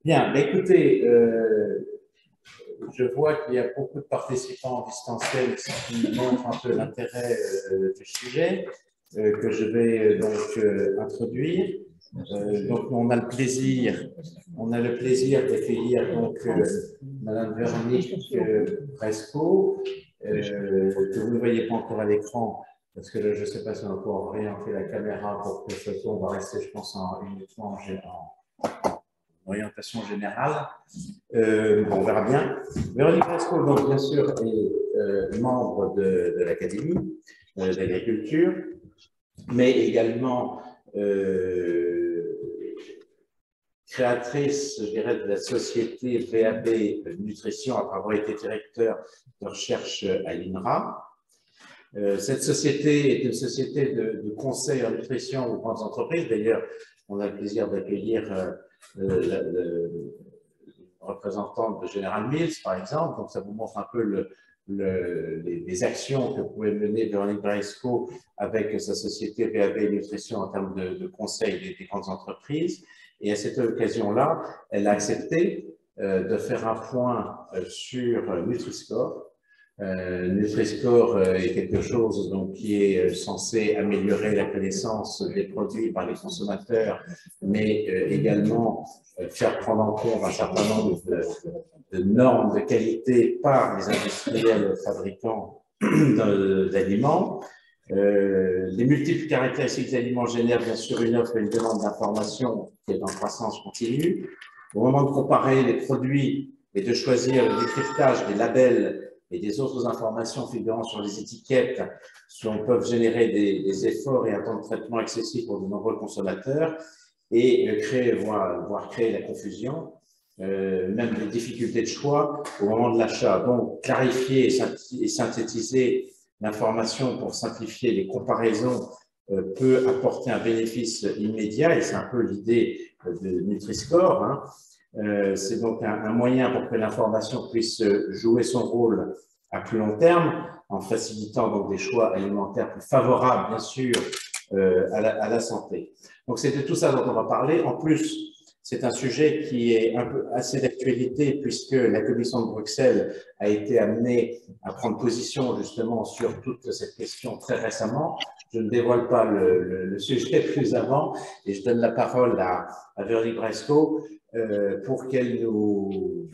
Bien, bah, écoutez, je vois qu'il y a beaucoup de participants en distanciel, ce qui montre un peu l'intérêt du sujet que je vais introduire. Donc, on a le plaisir d'accueillir Madame Véronique Bresco, que vous ne voyez pas encore à l'écran, parce que là, je ne sais pas si on a encore orienté la caméra pour que ce soit, on va rester, je pense, uniquement en orientation générale. On verra bien. Véronique Bresco, donc, bien sûr, est membre de l'Académie d'agriculture, mais également créatrice, je dirais, de la société VAB Nutrition, après avoir été directeur de recherche à l'INRA. Cette société est une société de conseil en nutrition aux grandes entreprises. D'ailleurs, on a le plaisir d'accueillir le représentant de General Mills, par exemple. Donc, ça vous montre un peu les actions que pouvait mener Véronique Bresco avec sa société VAB Nutrition en termes de conseil des grandes entreprises. Et à cette occasion-là, elle a accepté de faire un point sur Nutri-Score. Nutri-Score est quelque chose donc, qui est censé améliorer la connaissance des produits par les consommateurs, mais également faire prendre en compte un certain nombre de normes de qualité par les industriels fabricants d'aliments. Les multiples caractéristiques des aliments génèrent bien sûr une offre et une demande d'information qui est en croissance continue. Au moment de comparer les produits et de choisir le décryptage des labels et des autres informations figurant sur les étiquettes, peuvent générer des efforts et un temps de traitement excessif pour de nombreux consommateurs et voire créer la confusion, même des difficultés de choix au moment de l'achat. Donc, clarifier et synthétiser l'information pour simplifier les comparaisons peut apporter un bénéfice immédiat, et c'est un peu l'idée de Nutri-Score. Hein. C'est donc un moyen pour que l'information puisse jouer son rôle à plus long terme, en facilitant donc des choix alimentaires plus favorables, bien sûr, à la santé. Donc, c'est de tout ça dont on va parler. En plus, c'est un sujet qui est un peu assez d'actualité puisque la Commission de Bruxelles a été amenée à prendre position justement sur toute cette question très récemment. Je ne dévoile pas le sujet plus avant et je donne la parole à Véronique Bresco pour qu'elle nous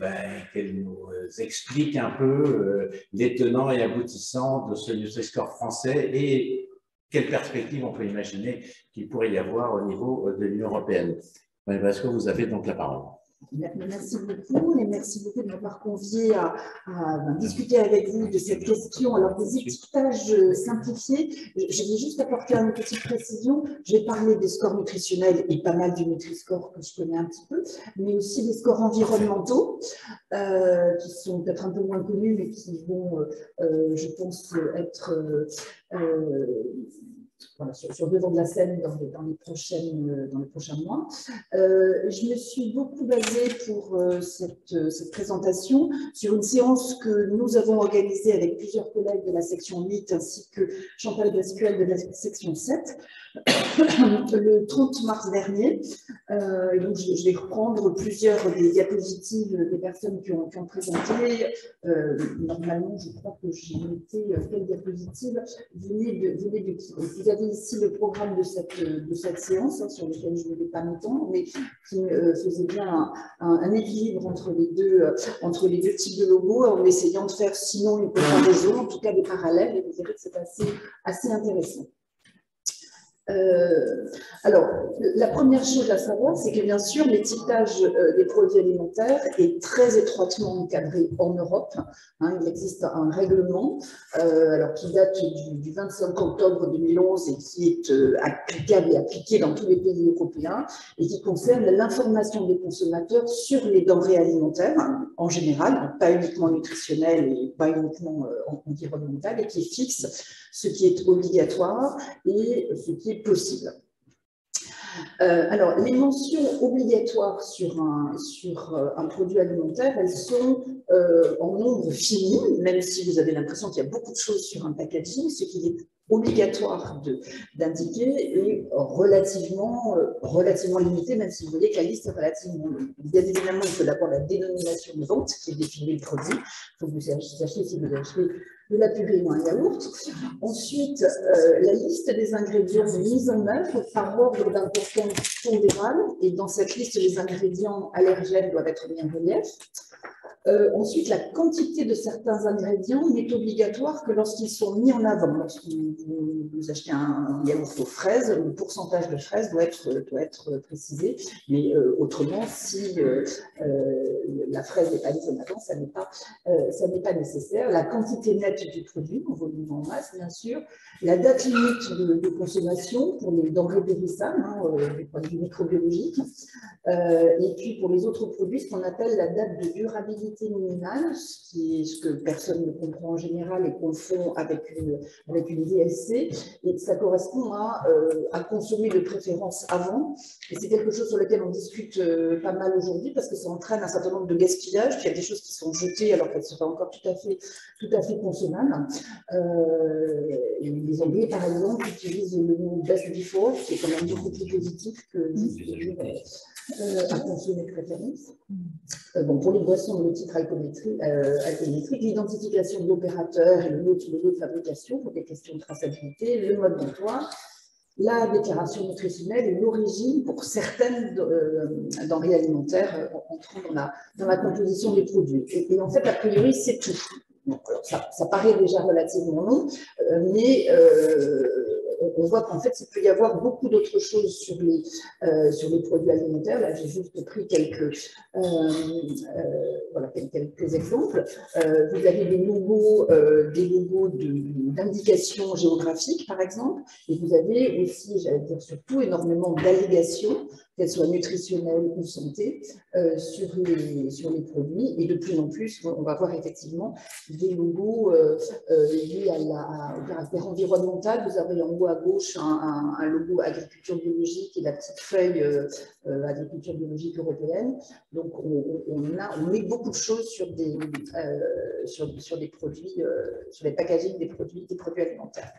explique un peu les tenants et aboutissants de ce Nutri-Score français et quelles perspectives on peut imaginer qu'il pourrait y avoir au niveau de l'Union européenne. Parce que vous avez donc la parole. Merci beaucoup et merci beaucoup de m'avoir convié à discuter avec vous de cette question. Alors, des étiquetages simplifiés, je vais juste apporter une petite précision. Je vais parler des scores nutritionnels et pas mal du Nutri-Score que je connais un petit peu, mais aussi des scores environnementaux qui sont peut-être un peu moins connus, mais qui vont, je pense, être voilà, sur le devant de la scène dans les prochains mois. Je me suis beaucoup basée pour cette présentation sur une séance que nous avons organisée avec plusieurs collègues de la section 8 ainsi que Chantal Gascuel de la section 7 le 30 mars dernier. Et donc je vais reprendre plusieurs des diapositives des personnes qui ont présenté. Normalement, je crois que j'ai noté quelle diapositive venait de qui. Vous avez ici le programme de cette séance, hein, sur lequel je ne vais pas m'étendre, mais qui faisait bien un équilibre entre les deux types de logos, en essayant de faire sinon une comparaison, en tout cas des parallèles, et vous verrez que c'est assez intéressant. Alors, la première chose à savoir, c'est que bien sûr, l'étiquetage des produits alimentaires est très étroitement encadré en Europe. Hein, il existe un règlement alors, qui date du 25 octobre 2011 et qui est applicable et appliqué dans tous les pays européens et qui concerne l'information des consommateurs sur les denrées alimentaires hein, en général, donc pas uniquement nutritionnelles et pas uniquement environnementales, et qui fixe ce qui est obligatoire et ce qui est possible. Alors, les mentions obligatoires sur un produit alimentaire, elles sont en nombre fini, même si vous avez l'impression qu'il y a beaucoup de choses sur un packaging, ce qui est obligatoire d'indiquer est relativement limitée, même si vous voyez que la liste est relativement longue. Bien évidemment, il faut d'abord la dénomination de vente qui est définie le produit. Il faut que vous sachiez si vous achetez de la purée ou un yaourt. Ensuite, la liste des ingrédients mis en œuvre par ordre d'importance pondérale. Et dans cette liste, les ingrédients allergènes doivent être mis en relief. Ensuite, la quantité de certains ingrédients n'est obligatoire que lorsqu'ils sont mis en avant. Lorsque vous achetez un yaourt aux fraises, le pourcentage de fraises doit être précisé. Mais autrement, si la fraise n'est pas mise en avant, ça n'est pas nécessaire. La quantité nette du produit, en volume en masse, bien sûr. La date limite de consommation pour les denrées périssables, les produits microbiologiques. Et puis pour les autres produits, ce qu'on appelle la date de durabilité minimale, ce que personne ne comprend en général et confond avec une DLC, et ça correspond à consommer de préférence avant. Et c'est quelque chose sur lequel on discute pas mal aujourd'hui parce que ça entraîne un certain nombre de gaspillages. Il y a des choses qui sont jetées alors qu'elles seraient encore tout à fait consommables. Les Anglais, par exemple, utilisent le mot best before, qui est quand même beaucoup plus positif que à consommer de préférence. Pour les boissons de titre alcoométrique, l'identification de l'opérateur et le lot de fabrication pour des questions de traçabilité, le mode d'emploi, la déclaration nutritionnelle et l'origine pour certaines denrées alimentaires entrant dans la composition des produits. Et en fait, a priori, c'est tout. Donc, alors ça paraît déjà relativement long, mais on voit qu'en fait, il peut y avoir beaucoup d'autres choses sur les produits alimentaires. Là, j'ai juste pris quelques exemples. Vous avez des logos d'indication géographique, par exemple, et vous avez aussi, j'allais dire surtout, énormément d'allégations, qu'elles soient nutritionnelles ou santé, sur les produits. Et de plus en plus, on va voir effectivement des logos liés au caractère environnemental. Vous avez en haut à gauche un logo agriculture biologique et la petite feuille agriculture biologique européenne. Donc, on met beaucoup de choses sur des produits, sur les packaging des produits alimentaires.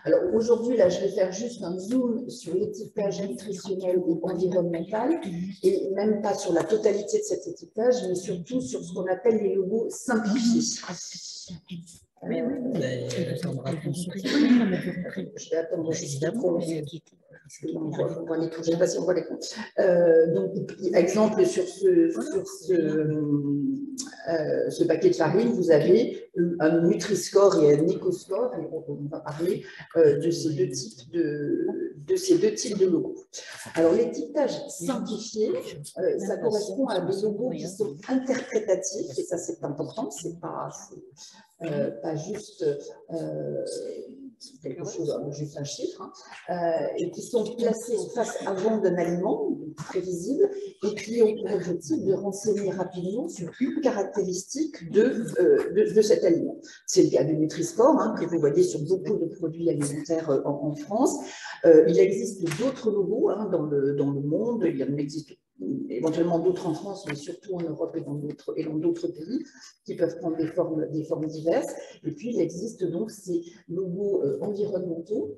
Alors aujourd'hui, là, je vais faire juste un zoom sur l'étiquetage nutritionnel ou environnemental, et même pas sur la totalité de cet étiquetage, mais surtout sur ce qu'on appelle les logos simplifiés. Oui, je vais attendre juste je ne sais pas si on voit les comptes. Donc, exemple, sur ce paquet de farine, vous avez un Nutri-Score et un Eco-Score, et on va parler de ces deux types de logos. Alors, l'étiquetage simplifié, ça correspond à des logos qui sont interprétatifs, et ça c'est important, c'est pas juste quelque chose, juste un chiffre, et qui sont placés en face avant d'un aliment prévisible et qui ont pour objectif de renseigner rapidement sur une caractéristique de cet aliment. C'est le cas du Nutri-Score, que vous voyez sur beaucoup de produits alimentaires en France. Il existe d'autres logos dans le monde, il en existe éventuellement d'autres en France, mais surtout en Europe et dans d'autres pays, qui peuvent prendre des formes diverses. Et puis, il existe donc ces logos environnementaux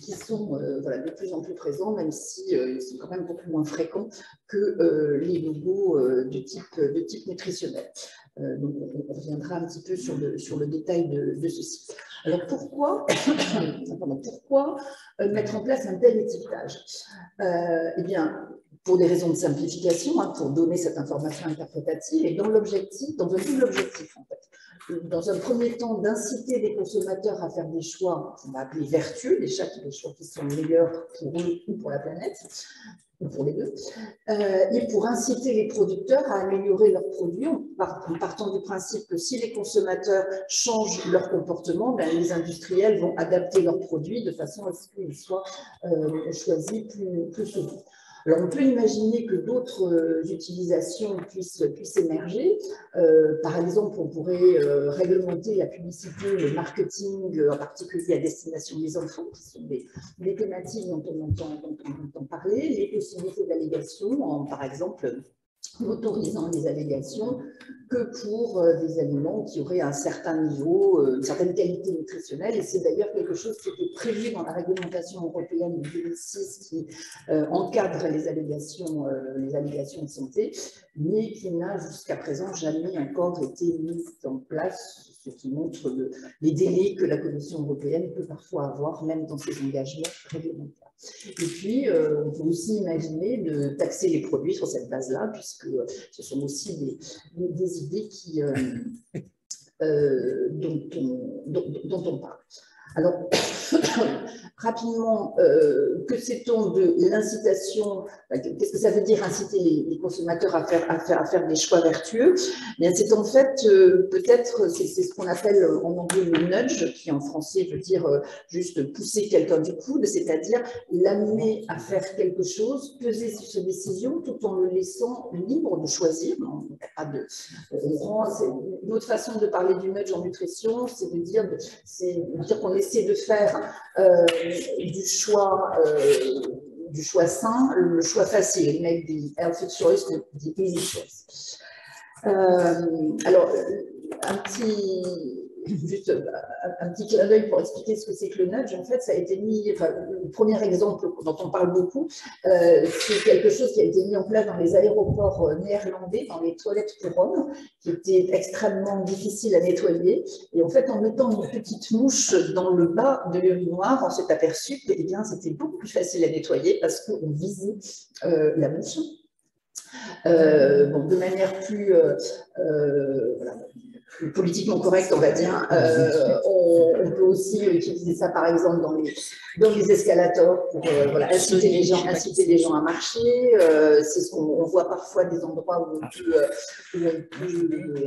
qui sont de plus en plus présents, même si ils sont quand même beaucoup moins fréquents que les logos de type nutritionnel. Donc, on reviendra un petit peu sur le détail de ceci. Alors, pourquoi mettre en place un tel étiquetage? Eh bien, pour des raisons de simplification, pour donner cette information interprétative, et dans un double objectif, en fait. Dans un premier temps, d'inciter les consommateurs à faire des choix qu'on va appeler vertueux, des choix qui sont meilleurs pour eux ou pour la planète, ou pour les deux, et pour inciter les producteurs à améliorer leurs produits en partant du principe que si les consommateurs changent leur comportement, les industriels vont adapter leurs produits de façon à ce qu'ils soient choisis plus souvent. Alors, on peut imaginer que d'autres utilisations puissent émerger. Par exemple, on pourrait réglementer la publicité, le marketing, en particulier à destination des enfants, qui sont des thématiques dont on entend parler, les possibilités d'allégation, par exemple, n'autorisant les allégations que pour des aliments qui auraient un certain niveau, une certaine qualité nutritionnelle. Et c'est d'ailleurs quelque chose qui était prévu dans la réglementation européenne de 2006 qui encadre les allégations de santé, mais qui n'a jusqu'à présent jamais encore été mise en place, ce qui montre les délais que la Commission européenne peut parfois avoir, même dans ses engagements réglementaires. Et puis, on peut aussi imaginer de taxer les produits sur cette base-là, puisque ce sont aussi des idées dont on parle. Alors, rapidement, que sait-on de l'incitation? Qu'est-ce que ça veut dire inciter les consommateurs à faire des choix vertueux? Bien, c'est en fait, peut-être, c'est ce qu'on appelle en anglais le nudge, qui en français veut dire juste pousser quelqu'un du coude, c'est-à-dire l'amener à faire quelque chose, peser sur ses décisions, tout en le laissant libre de choisir. Une autre façon de parler du nudge en nutrition, c'est de dire qu'on essaie de faire du choix sain, le choix facile, make the healthy choice, the easy choice. Alors, juste un petit clin d'œil pour expliquer ce que c'est que le nudge. En fait, ça a été mis, le premier exemple dont on parle beaucoup, c'est quelque chose qui a été mis en place dans les aéroports néerlandais, dans les toilettes pour hommes, qui était extrêmement difficile à nettoyer. Et en fait, en mettant une petite mouche dans le bas de l'urinoir, on s'est aperçu que c'était beaucoup plus facile à nettoyer parce qu'on visait la mouche. De manière plus politiquement correcte, on va dire, on peut aussi utiliser ça, par exemple, dans les escalators pour inciter les gens à marcher. C'est ce qu'on voit parfois des endroits où on peut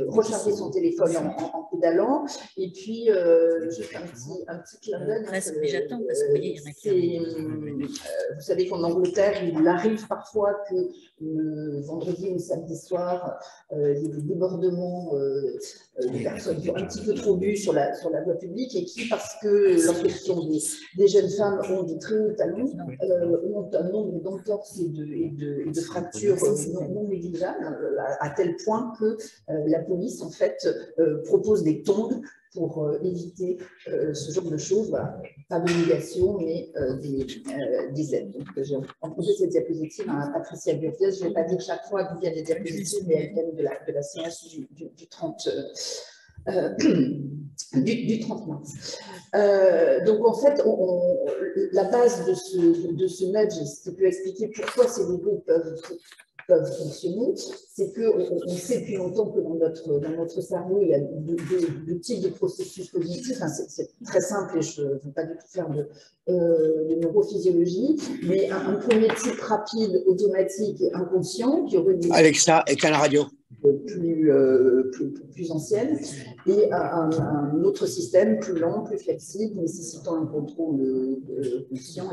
recharger son téléphone en pédalant. Et puis, juste un petit clin d'œil. J'attends parce que vous voyez, il y en a qui vous savez qu'en Angleterre, il arrive parfois que le vendredi ou le samedi soir, il y ait des débordements de personnes qui ont un petit peu trop bu sur la voie publique et qui, parce que lorsque ce sont des jeunes femmes ont de très hauts talons, ont un nombre d'entorses et de fractures non négligeables, à tel point que la police, en fait, propose des tongs pour éviter ce genre de choses. Voilà. Pas d'obligation, mais des aides. Donc, j'ai emprunté cette diapositive à Patricia Gurvias. Je ne vais pas dire chaque fois d'où viennent les diapositives, mais elles viennent de la séance du 30 mars. Donc, en fait, la base de ce nudge, ce qui peut expliquer pourquoi ces logos peuvent fonctionner, c'est qu'on sait depuis longtemps que dans notre cerveau, il y a deux types de processus cognitifs. Enfin, c'est très simple et je ne veux pas du tout faire de neurophysiologie, mais un premier type rapide, automatique et inconscient qui aurait des... Alexa, éteins la radio. Plus ancienne, et un autre système plus lent, plus flexible, nécessitant un contrôle conscient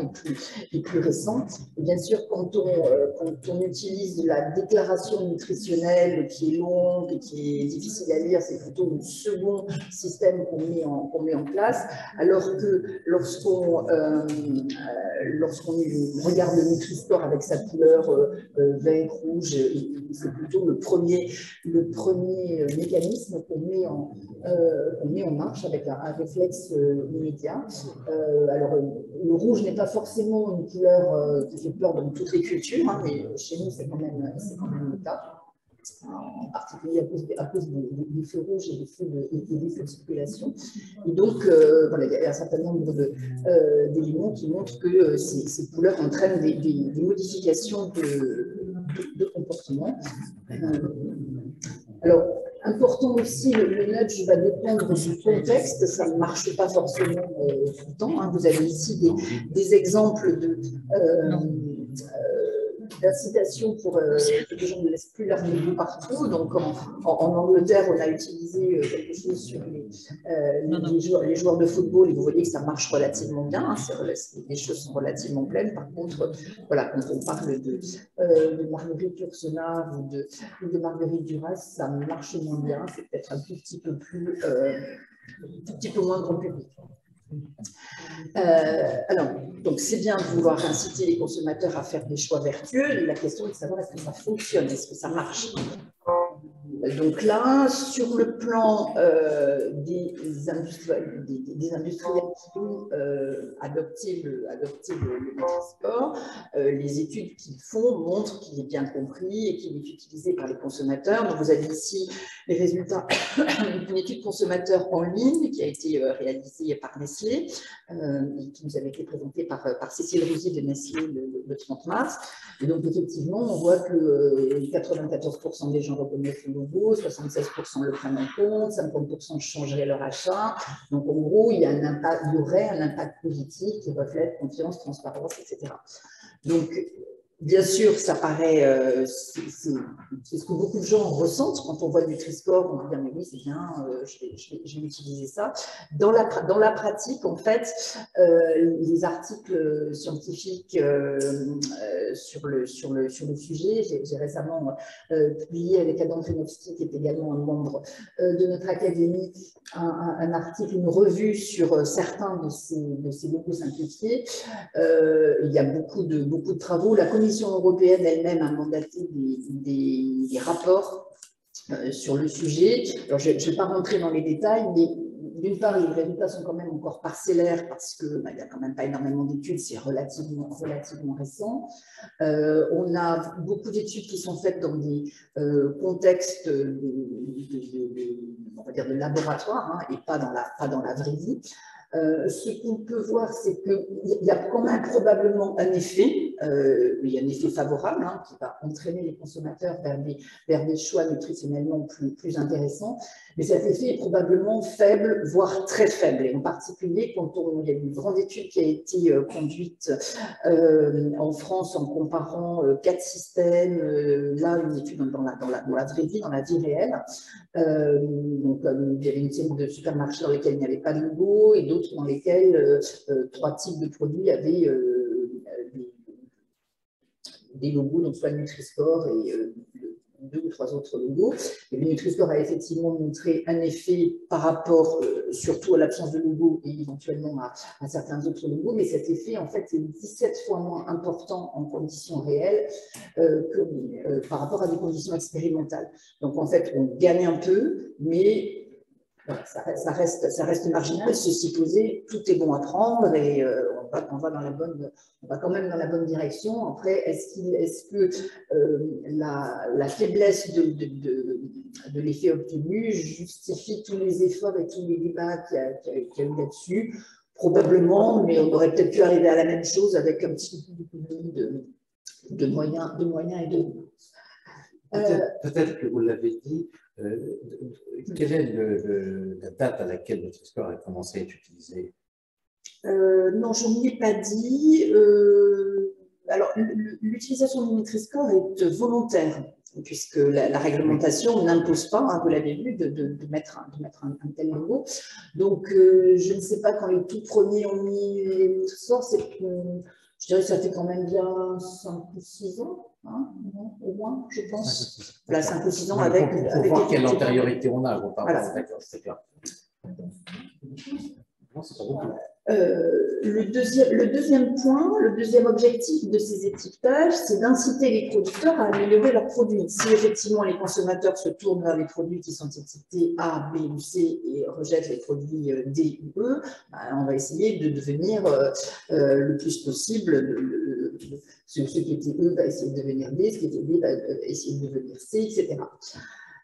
et plus récent. Et bien sûr, quand on utilise la déclaration nutritionnelle qui est longue et qui est difficile à lire, c'est plutôt le second système qu'on met en place, alors que lorsqu'on regarde le Nutri-Score avec sa couleur vert, rouge, c'est plutôt le premier mécanisme qu'on met en marche avec un réflexe immédiat. Alors, le rouge n'est pas forcément une couleur qui fait peur dans toutes les cultures, hein, mais chez nous, c'est quand même le cas. En particulier à cause des feux rouges et des feux de circulation. Et donc, voilà, il y a un certain nombre d'éléments qui montrent que ces couleurs entraînent des modifications de comportement. Alors, important aussi, le nudge va dépendre du contexte, ça ne marche pas forcément tout le temps. Hein. Vous avez ici des exemples d'incitation pour que les gens ne laissent plus leur niveau partout. Donc, en Angleterre, on a utilisé quelque chose sur les joueurs de football et vous voyez que ça marche relativement bien. Hein, les choses sont relativement pleines. Par contre, voilà, quand on parle de Marguerite Yourcenar ou de Marguerite Duras, ça marche moins bien. C'est peut-être un tout petit peu moins grand public. Alors, donc c'est bien de vouloir inciter les consommateurs à faire des choix vertueux. La question est de savoir est-ce que ça fonctionne, est-ce que ça marche. Donc là, sur le plan des industriels qui ont adopté le Nutri-Score, les études qu'ils font montrent qu'il est bien compris et qu'il est utilisé par les consommateurs. Donc vous avez ici les résultats d'une étude consommateur en ligne qui a été réalisée par Nestlé et qui nous avait été présentée par Cécile Rousier de Nestlé le 30 mars. Et donc effectivement, on voit que 94% des gens reconnaissent le logo, 76% le prennent en compte, 50% changeraient leur achat. Donc en gros, il y aurait un impact positif qui reflète confiance, transparence, etc. Donc, bien sûr, ça paraît, c'est ce que beaucoup de gens ressentent quand on voit le Nutri-Score, on dit mais oui, c'est bien, je vais utiliser ça. Dans la pratique, en fait, les articles scientifiques sur le sujet, j'ai récemment publié avec Adam Krenovski, qui est également un membre de notre académie, un article, une revue sur certains de ces logos simplifiés. Il y a beaucoup de travaux. La Commission européenne elle-même a mandaté des rapports sur le sujet. Alors, je ne vais pas rentrer dans les détails, mais d'une part, les résultats sont quand même encore parcellaires parce qu'il n'y a quand même pas énormément d'études, c'est relativement récent. On a beaucoup d'études qui sont faites dans des contextes on va dire de laboratoire et pas dans la vraie vie. Ce qu'on peut voir, c'est qu'il y a quand même probablement un effet, il y a un effet favorable qui va entraîner les consommateurs vers des choix nutritionnellement plus intéressants, mais cet effet est probablement faible, voire très faible. Et en particulier, il y a une grande étude qui a été conduite en France en comparant 4 systèmes, là une étude dans la vraie vie, dans la vie réelle. Donc, il y avait une série de supermarchés dans lesquels il n'y avait pas de logo et d'autres dans lesquels 3 types de produits avaient des logos, donc soit le Nutri-Score et 2 ou 3 autres logos. Et le Nutri-Score a effectivement montré un effet par rapport surtout à l'absence de logo et éventuellement à certains autres logos, mais cet effet en fait est 17 fois moins important en conditions réelles par rapport à des conditions expérimentales. Donc en fait on gagne un peu, mais voilà, ça reste marginal. Ceci posé, tout est bon à prendre et on va quand même dans la bonne direction. Après, est-ce que la faiblesse de l'effet obtenu justifie tous les efforts et tous les débats qu'il y a eu là-dessus? Probablement, mais on aurait peut-être pu arriver à la même chose avec un petit peu de moyens et de... Peut-être que vous l'avez dit, quelle est la date à laquelle le Nutri-Score a commencé à être utilisé? Non, je ne l'ai pas dit. Alors, l'utilisation du Nutri-Score est volontaire, puisque la réglementation n'impose pas, vous l'avez vu, de mettre un tel logo. Donc, je ne sais pas quand les tout premiers ont mis le Nutri-Score, je dirais que ça fait quand même bien 5 ou 6 ans, au moins, je pense. Voilà, 5 ou 6 ans avec... Pour voir quelle antériorité on a. Voilà. D'accord, c'est clair. Non, c'est pas beaucoup. Le deuxième objectif de ces étiquetages, c'est d'inciter les producteurs à améliorer leurs produits. Si effectivement les consommateurs se tournent vers les produits qui sont étiquetés A, B ou C et rejettent les produits D ou E, on va essayer de devenir le plus possible, ce qui était E va essayer de devenir D, ce qui était D va essayer de devenir C, etc.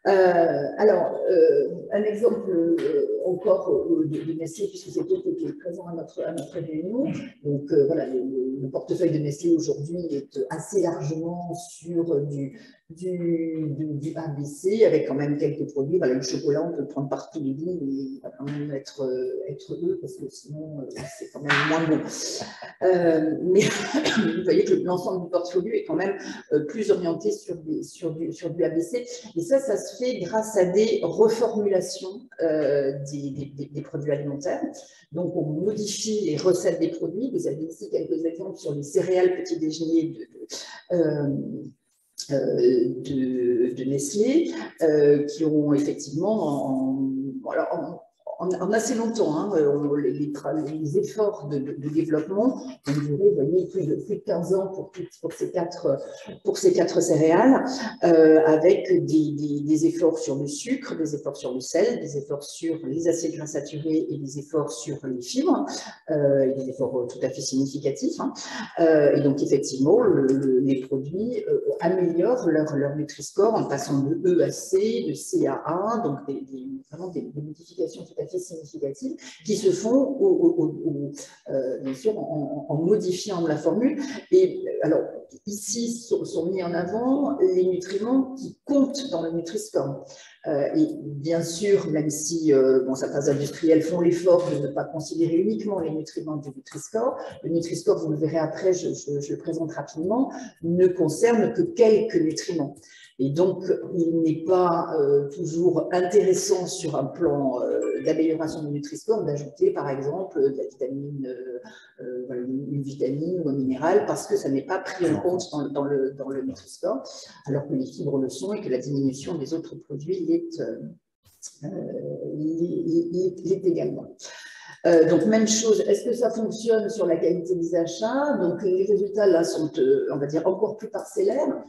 Alors, un exemple encore de Nestlé, puisque c'est eux qui étaient présents à notre réunion. Donc, voilà, le portefeuille de Nestlé aujourd'hui est assez largement sur du ABC, avec quand même quelques produits. Voilà, le chocolat, on peut le prendre par tous les goûts, mais il va quand même être eux, parce que sinon, c'est quand même moins bon. Mais vous voyez que l'ensemble du portfolio est quand même plus orienté sur du ABC. Et ça se fait grâce à des reformulations des produits alimentaires. Donc, on modifie les recettes des produits. Vous avez ici quelques exemples sur les céréales petit déjeuner de Nestlé, qui ont effectivement, en assez longtemps, hein, les efforts de développement ont duré, vous voyez, plus de 15 ans pour ces quatre céréales, avec des efforts sur le sucre, des efforts sur le sel, des efforts sur les acides gras saturés et des efforts sur les fibres, des efforts tout à fait significatifs. Hein. Et donc, effectivement, les produits améliorent leur Nutri-Score en passant de E à C, de C à A, donc vraiment des modifications tout à fait significatives qui se font, bien sûr, en modifiant la formule. Et alors, ici sont mis en avant les nutriments qui comptent dans le Nutri-Score. Et bien sûr, même si certains industriels font l'effort de ne pas considérer uniquement les nutriments du Nutri-Score, le Nutri-Score, vous le verrez après, je le présente rapidement, ne concerne que quelques nutriments. Et donc, il n'est pas toujours intéressant sur un plan d'amélioration du Nutri-Score d'ajouter, par exemple, de la vitamine, une vitamine ou un minéral, parce que ça n'est pas pris en compte dans le Nutri-Score, alors que les fibres le sont et que la diminution des autres produits l'est également. Donc, même chose, est-ce que ça fonctionne sur la qualité des achats? Donc, les résultats là sont, on va dire, encore plus parcellaires.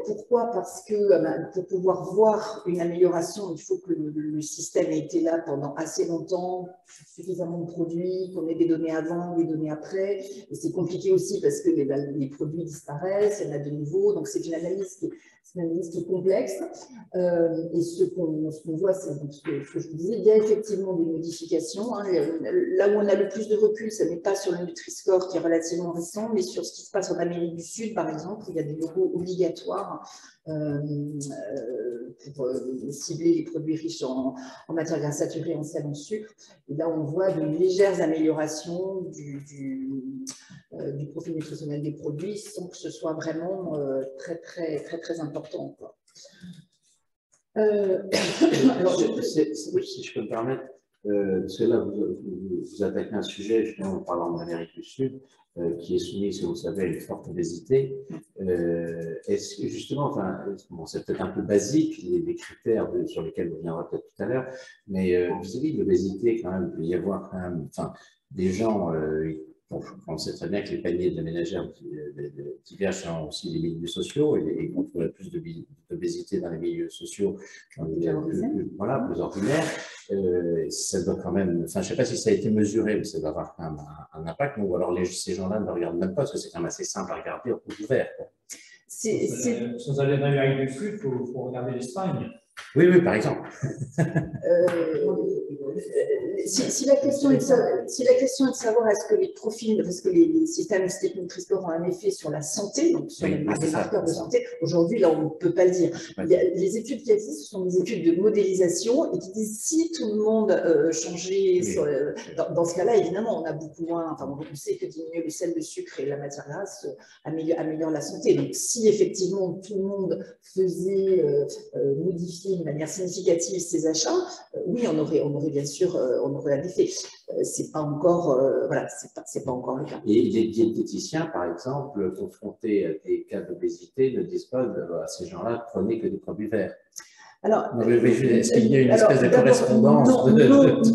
Pourquoi? Parce que pour pouvoir voir une amélioration, il faut que le système ait été là pendant assez longtemps, suffisamment de produits, qu'on ait des données avant, des données après. Et c'est compliqué aussi parce que les produits disparaissent, il y en a de nouveaux. Donc, c'est une analyse qui est complexe. Et ce qu'on voit, c'est ce que je vous disais, il y a effectivement des modifications. Hein. Là où on a le plus de recul, ce n'est pas sur le Nutri-Score qui est relativement récent, mais sur ce qui se passe en Amérique du Sud, par exemple, il y a des logos obligatoires pour cibler les produits riches en matières grasses saturées, en sel, en sucre. Et là, on voit de légères améliorations du profil nutritionnel des produits sans que ce soit vraiment très important, quoi. Alors, si je peux me permettre, parce que là, vous attaquez un sujet, justement, en parlant de l'Amérique du Sud, qui est soumis, si vous le savez, à une forte obésité. Est-ce que, justement, enfin, bon, c'est peut-être un peu basique, les critères sur lesquels on reviendra peut-être tout à l'heure, mais vis-à-vis de l'obésité, quand même, il peut y avoir quand même, enfin, des gens, on sait très bien que les paniers de la ménagère divergent selon aussi les milieux sociaux et qu'on trouve plus d'obésité dans les milieux sociaux voilà, plus ordinaires. Ça doit quand même, enfin, je ne sais pas si ça a été mesuré, mais ça doit avoir quand même un impact. Ou alors ces gens-là ne regardent même pas parce que c'est quand même assez simple à regarder au coup ouvert. Sans aller en Amérique du Sud, il faut regarder l'Espagne. Oui, oui, par exemple. Si la question est de savoir est-ce que les profils, parce que les systèmes Nutri-Score ont un effet sur la santé, donc sur les marqueurs de santé, aujourd'hui, là, on ne peut pas le dire. Les études qui existent, ce sont des études de modélisation et qui disent si tout le monde changeait, dans ce cas-là, évidemment, on a beaucoup moins, enfin, on sait que diminuer le sel, le sucre et la matière grasse améliore la santé. Donc, si effectivement tout le monde faisait modifier de manière significative ses achats, oui, on aurait bien sûr un effet. C'est pas encore, voilà, c'est pas encore le cas. Et les diététiciens, par exemple, confrontés à des cas d'obésité, ne disent pas à ces gens-là, prenez que des produits verts. Alors, est-ce qu'il y a une espèce de correspondance?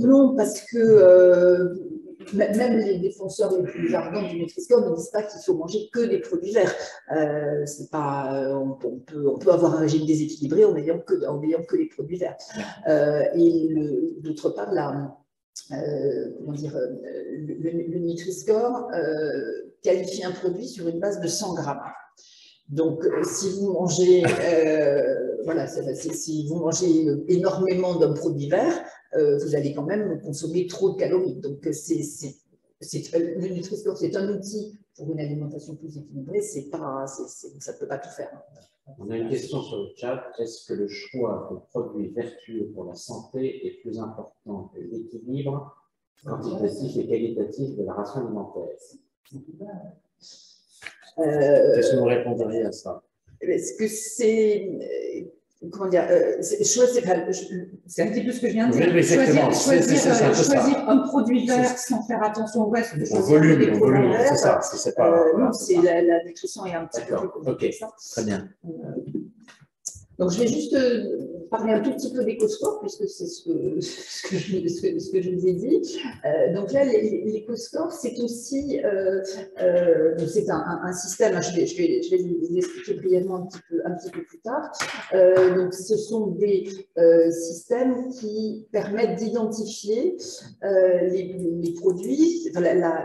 Non, parce que même les défenseurs les plus ardents du Nutri-Score ne disent pas qu'il faut manger que des produits verts. C'est pas, on peut avoir un régime déséquilibré en n'ayant que les produits verts. Et d'autre part, comment dire, le Nutri-Score qualifie un produit sur une base de 100 grammes. Donc, si vous mangez, voilà, si vous mangez énormément d'un produit vert, vous allez quand même consommer trop de calories. Donc, le Nutri-Score, c'est un outil pour une alimentation plus équilibrée, ça ne peut pas tout faire. On a une question sur le chat. Est-ce que le choix de produits vertueux pour la santé est plus important que l'équilibre quantitatif et qualitatif de la ration alimentaire? Qu'est-ce que vous répondriez à ça? Est-ce que c'est... Comment dire, c'est un petit peu ce que je viens de dire. Oui, Choisir un produit vert sans faire attention au reste. En volume, c'est ça. Non, la nutrition est un petit peu plus compliquée. Ok, très bien. Donc, je vais juste parler un tout petit peu d'éco-score, puisque c'est ce que je vous ai dit. Donc là, l'éco-score, c'est aussi c'est un système, je vais vous expliquer brièvement un petit peu plus tard. Donc, ce sont des systèmes qui permettent d'identifier les produits,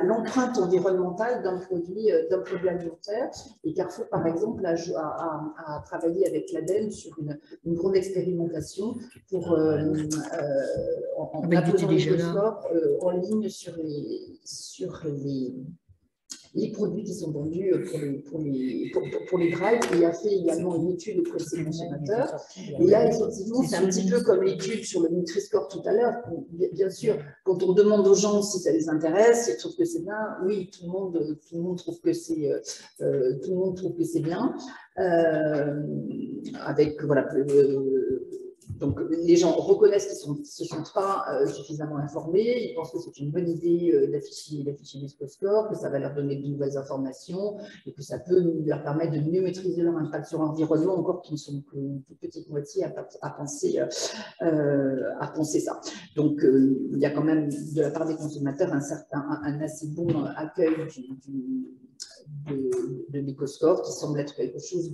l'empreinte environnementale d'un produit alimentaire. Et Carrefour, par exemple, a travaillé avec l'ADEME sur une grande expérimentation pour en apposant l'éco-score en ligne sur les produits qui sont vendus pour les drives, et a fait également une étude auprès de ses consommateurs. Et là, effectivement, c'est un petit peu comme l'étude sur le Nutri-Score tout à l'heure. Bien sûr, quand on demande aux gens si ça les intéresse, s'ils trouvent que c'est bien, oui, tout le monde trouve que c'est bien. Avec, voilà, donc, les gens reconnaissent qu'ils ne se sentent pas suffisamment informés, ils pensent que c'est une bonne idée d'afficher l'éco-score, que ça va leur donner de nouvelles informations et que ça peut leur permettre de mieux maîtriser leur impact sur l'environnement, encore qu'ils ne sont qu'une petite moitié à penser ça. Donc, il y a quand même, de la part des consommateurs, un assez bon accueil de l'éco-score, qui semble être quelque chose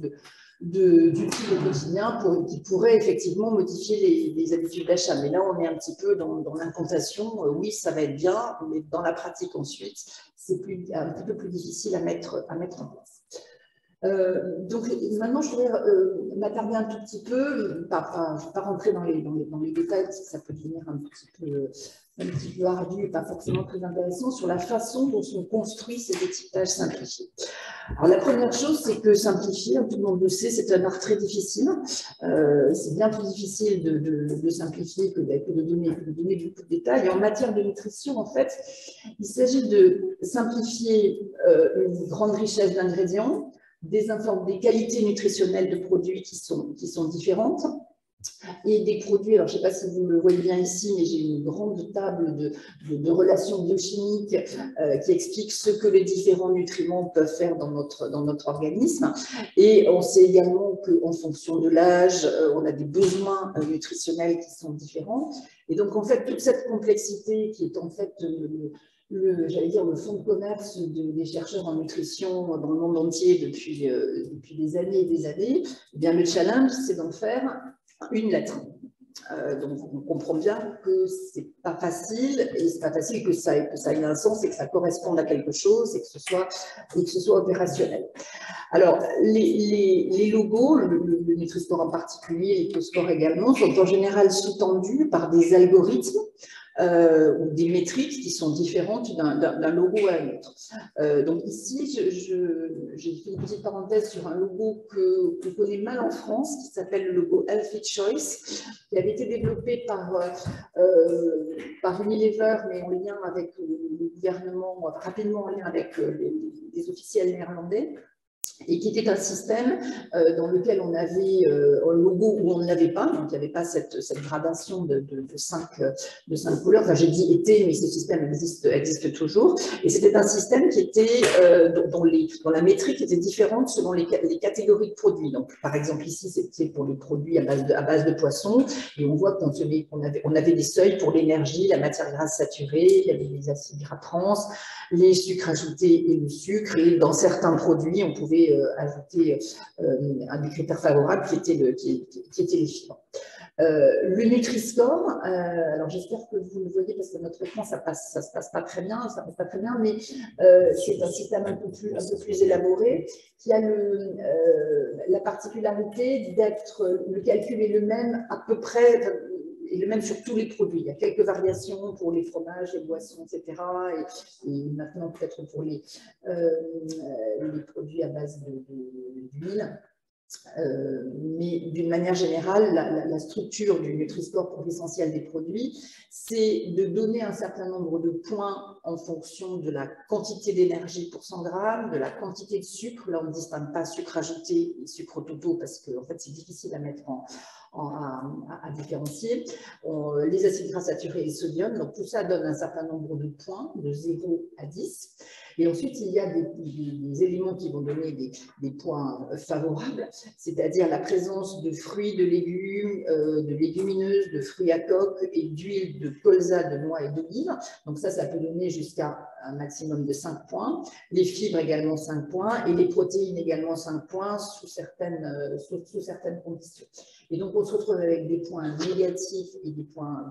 d'utile au quotidien qui pourrait effectivement modifier les habitudes d'achat. Mais là, on est un petit peu dans l'incantation. Oui, ça va être bien, mais dans la pratique ensuite, c'est un petit peu plus difficile à mettre en place. Donc maintenant, je voudrais m'attarder un tout petit peu, je ne vais pas rentrer dans les détails parce que ça peut devenir un petit peu ardu et pas forcément très intéressant, sur la façon dont sont construits ces étiquetages simplifiés. Alors la première chose, c'est que simplifier, tout le monde le sait, c'est un art très difficile. C'est bien plus difficile de simplifier que de donner beaucoup de détails. Et en matière de nutrition, en fait, il s'agit de simplifier une grande richesse d'ingrédients, des qualités nutritionnelles de produits qui sont différentes, et des produits, alors je ne sais pas si vous le voyez bien ici, mais j'ai une grande table de relations biochimiques qui explique ce que les différents nutriments peuvent faire dans notre organisme. Et on sait également qu'en fonction de l'âge, on a des besoins nutritionnels qui sont différents. Et donc, en fait, toute cette complexité qui est en fait j'allais dire, le fonds de commerce des chercheurs en nutrition dans le monde entier depuis des années et des années, eh bien, le challenge, c'est d'en faire une lettre. Donc, on comprend bien que c'est pas facile, et c'est pas facile que ça ait un sens et que ça corresponde à quelque chose et que ce soit opérationnel. Alors, les logos, le Nutri-Score en particulier, l'éco-score également, sont en général sous-tendus par des algorithmes ou des métriques qui sont différentes d'un logo à un autre. Donc ici, j'ai fait une petite parenthèse sur un logo qu'on connaît mal en France, qui s'appelle le logo Healthy Choice, qui avait été développé par Unilever, mais en lien avec le gouvernement, rapidement en lien avec les officiels néerlandais, et qui était un système dans lequel on avait un logo où on ne l'avait pas, donc il n'y avait pas cette gradation de cinq couleurs. Enfin, j'ai dit été, mais ce système existe toujours. Et c'était un système qui était, dont la métrique était différente selon les catégories de produits. Donc, par exemple, ici, c'était pour les produits à base de poisson, et on voit qu'on avait des seuils pour l'énergie, la matière grasse saturée, il y avait les acides gras trans, les sucres ajoutés et le sucre, et dans certains produits, on pouvait ajouter un des critères favorables qui était les fibres. Le Nutri-Score, alors j'espère que vous le voyez parce que notre écran, ça se passe pas très bien, mais c'est un système un peu plus élaboré qui a la particularité d'être, le calcul est le même à peu près, et le même sur tous les produits. Il y a quelques variations pour les fromages, les boissons, etc. Et maintenant, peut-être pour les produits à base d'huile. Mais d'une manière générale, la structure du Nutri-Score pour l'essentiel des produits, c'est de donner un certain nombre de points en fonction de la quantité d'énergie pour 100 grammes, de la quantité de sucre. Là, on ne distingue pas sucre ajouté et sucre totaux parce que en fait, c'est difficile à mettre à différencier. Les acides gras saturés et le sodium, donc tout ça donne un certain nombre de points, de 0 à 10. Et ensuite, il y a des éléments qui vont donner des points favorables, c'est-à-dire la présence de fruits, de légumes, de légumineuses, de fruits à coque et d'huile de colza, de noix et d'olive. Donc ça peut donner jusqu'à un maximum de 5 points. Les fibres également 5 points et les protéines également 5 points sous certaines conditions. Et donc, on se retrouve avec des points négatifs et des points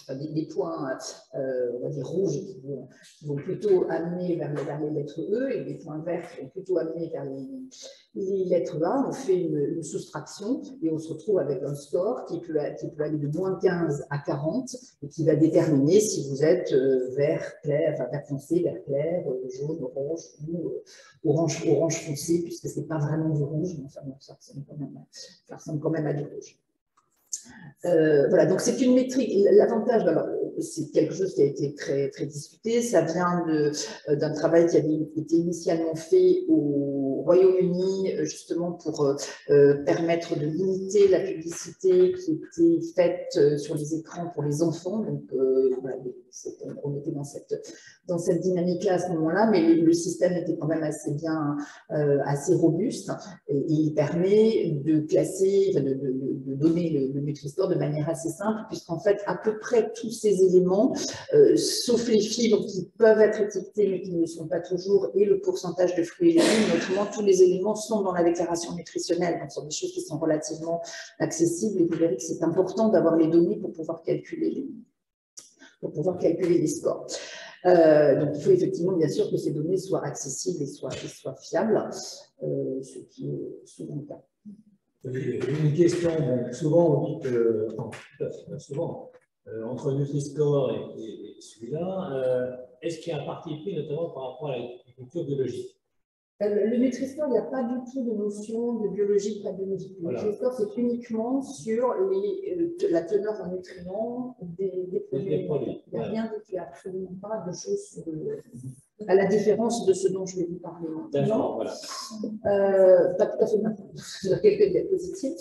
on va dire rouges qui vont plutôt amener vers les lettres E et des points verts qui vont plutôt amener vers les lettres A. On fait une soustraction et on se retrouve avec un score qui peut aller de moins 15 à 40 et qui va déterminer si vous êtes vert clair, enfin vert foncé, vert clair, jaune, orange ou orange foncé, puisque ce n'est pas vraiment du rouge, mais ça ressemble quand même à du rouge. Voilà, donc c'est une métrique. L'avantage, c'est quelque chose qui a été très, très discuté. Ça vient d'un travail qui avait été initialement fait au Royaume-Uni, justement pour permettre de limiter la publicité qui était faite sur les écrans pour les enfants. Donc, voilà, on était dans cette dynamique-là à ce moment-là, mais le système était quand même assez bien, assez robuste. Et il permet de classer, de donner le Nutri-Score de manière assez simple, puisqu'en fait, à peu près tous ces éléments, sauf les fibres qui peuvent être étiquetées, mais qui ne le sont pas toujours, et le pourcentage de fruits et légumes, notamment tous les éléments sont dans la déclaration nutritionnelle. Donc, ce sont des choses qui sont relativement accessibles, et vous verrez que c'est important d'avoir les données pour pouvoir calculer les scores. Donc, il faut effectivement, bien sûr, que ces données soient accessibles et soient fiables, ce qui est souvent le cas. Une question, souvent on dit que, souvent, entre Nutri-Score et celui-là, est-ce qu'il y a un parti pris notamment par rapport à l'agriculture biologique? Le Nutri-Score, il n'y a pas du tout de notion de biologie, pas biologique. Le Nutri-Score, c'est uniquement sur la teneur en nutriments des produits. Il n'y a rien, il n'y a absolument pas de choses sur à la différence de ce dont je vais vous parler maintenant. Voilà. Pas tout à fait maintenant, sur quelques diapositives.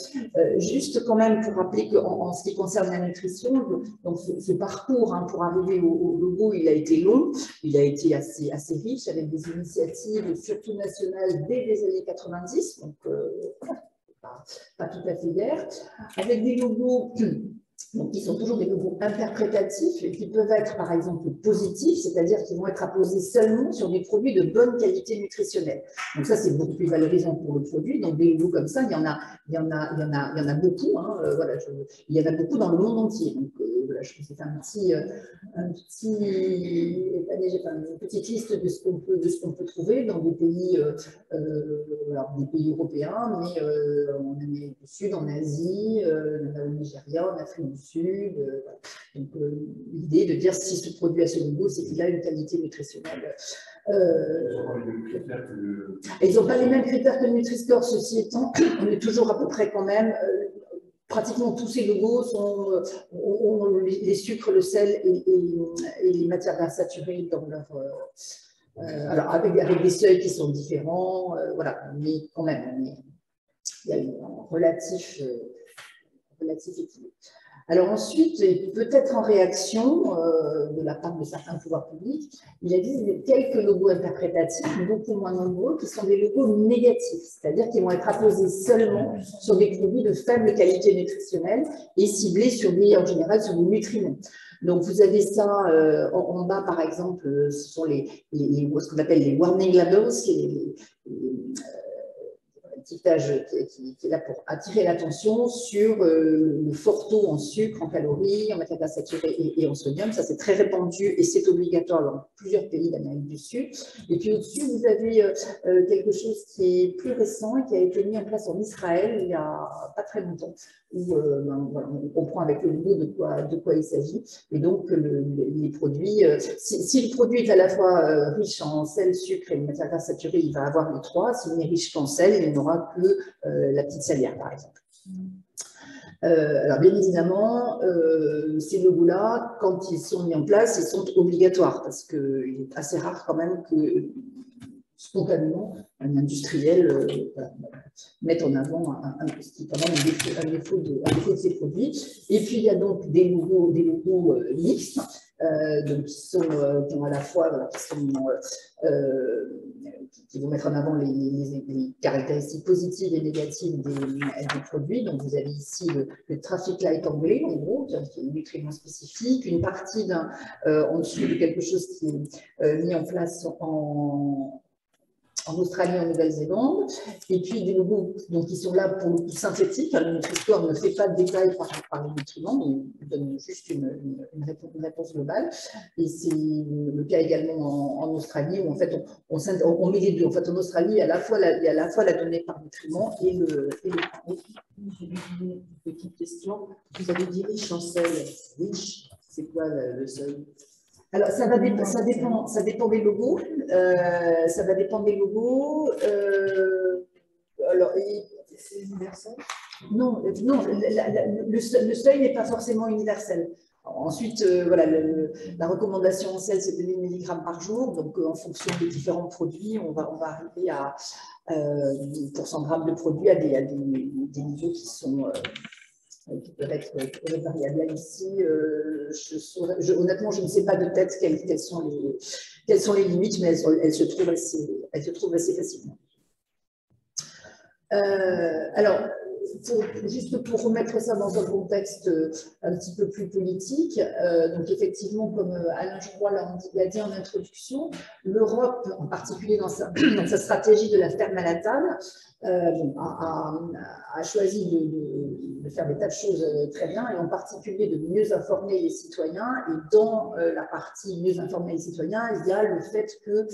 Juste quand même pour rappeler qu'en ce qui concerne la nutrition, donc ce parcours pour arriver au logo, il a été long, il a été assez riche avec des initiatives surtout nationales dès les années 90, donc pas tout à fait hier, avec des logos. Donc, qui sont toujours des logos interprétatifs et qui peuvent être, par exemple, positifs, c'est-à-dire qu'ils vont être apposés seulement sur des produits de bonne qualité nutritionnelle. Donc, ça, c'est beaucoup plus valorisant pour le produit. Donc, des logos comme ça, il y en a beaucoup. Hein, voilà, il y en a beaucoup dans le monde entier. Donc, voilà, je vous ai fait une petite liste de ce qu'on peut trouver dans des pays, des pays européens, mais en Amérique du Sud, en Asie, au Nigeria, en Afrique du Sud. Voilà. Donc, l'idée de dire si ce produit a ce logo, c'est qu'il a une qualité nutritionnelle. Ils n'ont pas les mêmes critères que le Nutri-Score, ceci étant, on est toujours à peu près quand même. Pratiquement tous ces logos ont les sucres, le sel et les matières gras saturées dans leur. Alors, avec des seuils qui sont différents, voilà, mais quand même, il y a un relatif équilibre. Alors ensuite, et peut-être en réaction de la part de certains pouvoirs publics, il existe quelques logos interprétatifs, beaucoup moins nombreux, qui sont des logos négatifs, c'est-à-dire qu'ils vont être apposés seulement sur des produits de faible qualité nutritionnelle et ciblés en général sur des nutriments. Donc vous avez ça en bas, par exemple, ce sont ce qu'on appelle les warning labels, étiquetage qui est là pour attirer l'attention sur le fort taux en sucre, en calories, en matières gras saturées et en sodium. Ça, c'est très répandu et c'est obligatoire dans plusieurs pays d'Amérique du Sud. Et puis au-dessus, vous avez quelque chose qui est plus récent et qui a été mis en place en Israël il n'y a pas très longtemps, où voilà, on comprend avec le logo de quoi il s'agit. Et donc, les produits, si le produit est à la fois riche en sel, sucre et matières grasses saturées, il va avoir les trois. S'il n'est riche qu'en sel, il n'aura que la petite salière, par exemple. Alors, bien évidemment, ces logos-là, quand ils sont mis en place, ils sont obligatoires parce qu'il est assez rare quand même que spontanément un industriel mette en avant ce qui est quand même un défaut de ces produits. Et puis, il y a donc des logos mixtes donc qui ont à la fois, voilà, qui vont mettre en avant les caractéristiques positives et négatives des produits. Donc, vous avez ici le traffic light anglais, en gros, qui est un nutriment spécifique, une partie en dessous de quelque chose qui est mis en place en Australie, en Nouvelle-Zélande, et puis des logos donc, qui sont là pour le coup synthétiques. Le Nutri-Score ne fait pas de détails par les nutriments, mais il donne juste une réponse globale. Et c'est le cas également en Australie, où en fait on met les deux. En fait, en Australie, il y a à la fois la donnée par nutriment et le Une petite question. Vous avez dit riche en sel. Riche, c'est quoi le seuil? Alors, ça dépend des logos. Ça va dépendre des logos. Alors, C'est universel? non, le seuil n'est pas forcément universel. Ensuite, voilà, la recommandation en sel, c'est 2000 mg par jour. Donc, en fonction des différents produits, on va arriver à, pour 100 grammes de produits, à des niveaux qui peuvent être variables. Là, ici, honnêtement, je ne sais pas de tête quelles sont les limites, mais elles se trouvent assez facilement. Alors, juste pour remettre ça dans un contexte un petit peu plus politique, donc effectivement, comme Alain Jouroy l'a dit en introduction, l'Europe, en particulier dans sa stratégie de la ferme à la table, a choisi de faire des tas de choses très bien, et en particulier de mieux informer les citoyens. Et dans la partie mieux informer les citoyens, il y a le fait que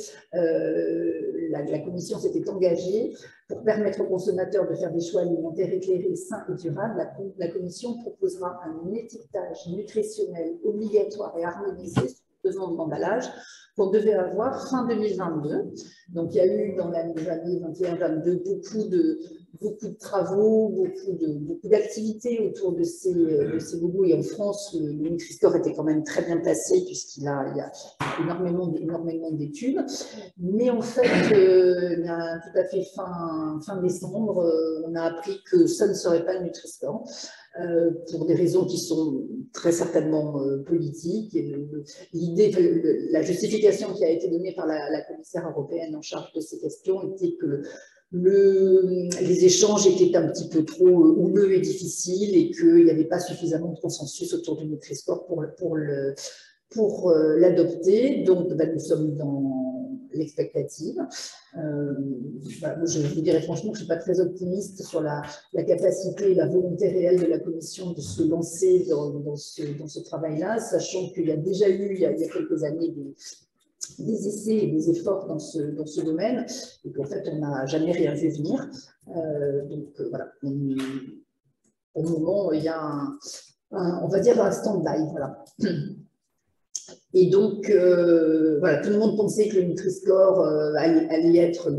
la Commission s'était engagée pour permettre aux consommateurs de faire des choix alimentaires éclairés, sains et durables. La Commission proposera un étiquetage nutritionnel obligatoire et harmonisé sur le d'emballage qu'on devait avoir fin 2022. Donc, il y a eu dans l'année 2021-2022 beaucoup de travaux, beaucoup d'activités autour de ces logos. Et en France, le Nutri-Score était quand même très bien placé puisqu'il y a énormément d'études. Mais en fait, tout à fait fin décembre, on a appris que ça ne serait pas le Nutri-Score. Pour des raisons qui sont très certainement politiques. La justification qui a été donnée par la commissaire européenne en charge de ces questions était que les échanges étaient un petit peu trop houleux et difficiles et qu'il n'y avait pas suffisamment de consensus autour du Nutri-Score pour l'adopter. Donc, nous sommes dans l'expectative. Je vous dirais franchement que je ne suis pas très optimiste sur la capacité et la volonté réelle de la Commission de se lancer dans ce travail-là, sachant qu'il y a déjà eu, il y a quelques années, des essais et des efforts dans ce domaine, et qu'en fait, on n'a jamais rien vu venir. Voilà. Au moment, il y a on va dire un stand-by. Voilà. Et donc, voilà, tout le monde pensait que le Nutri-Score allait être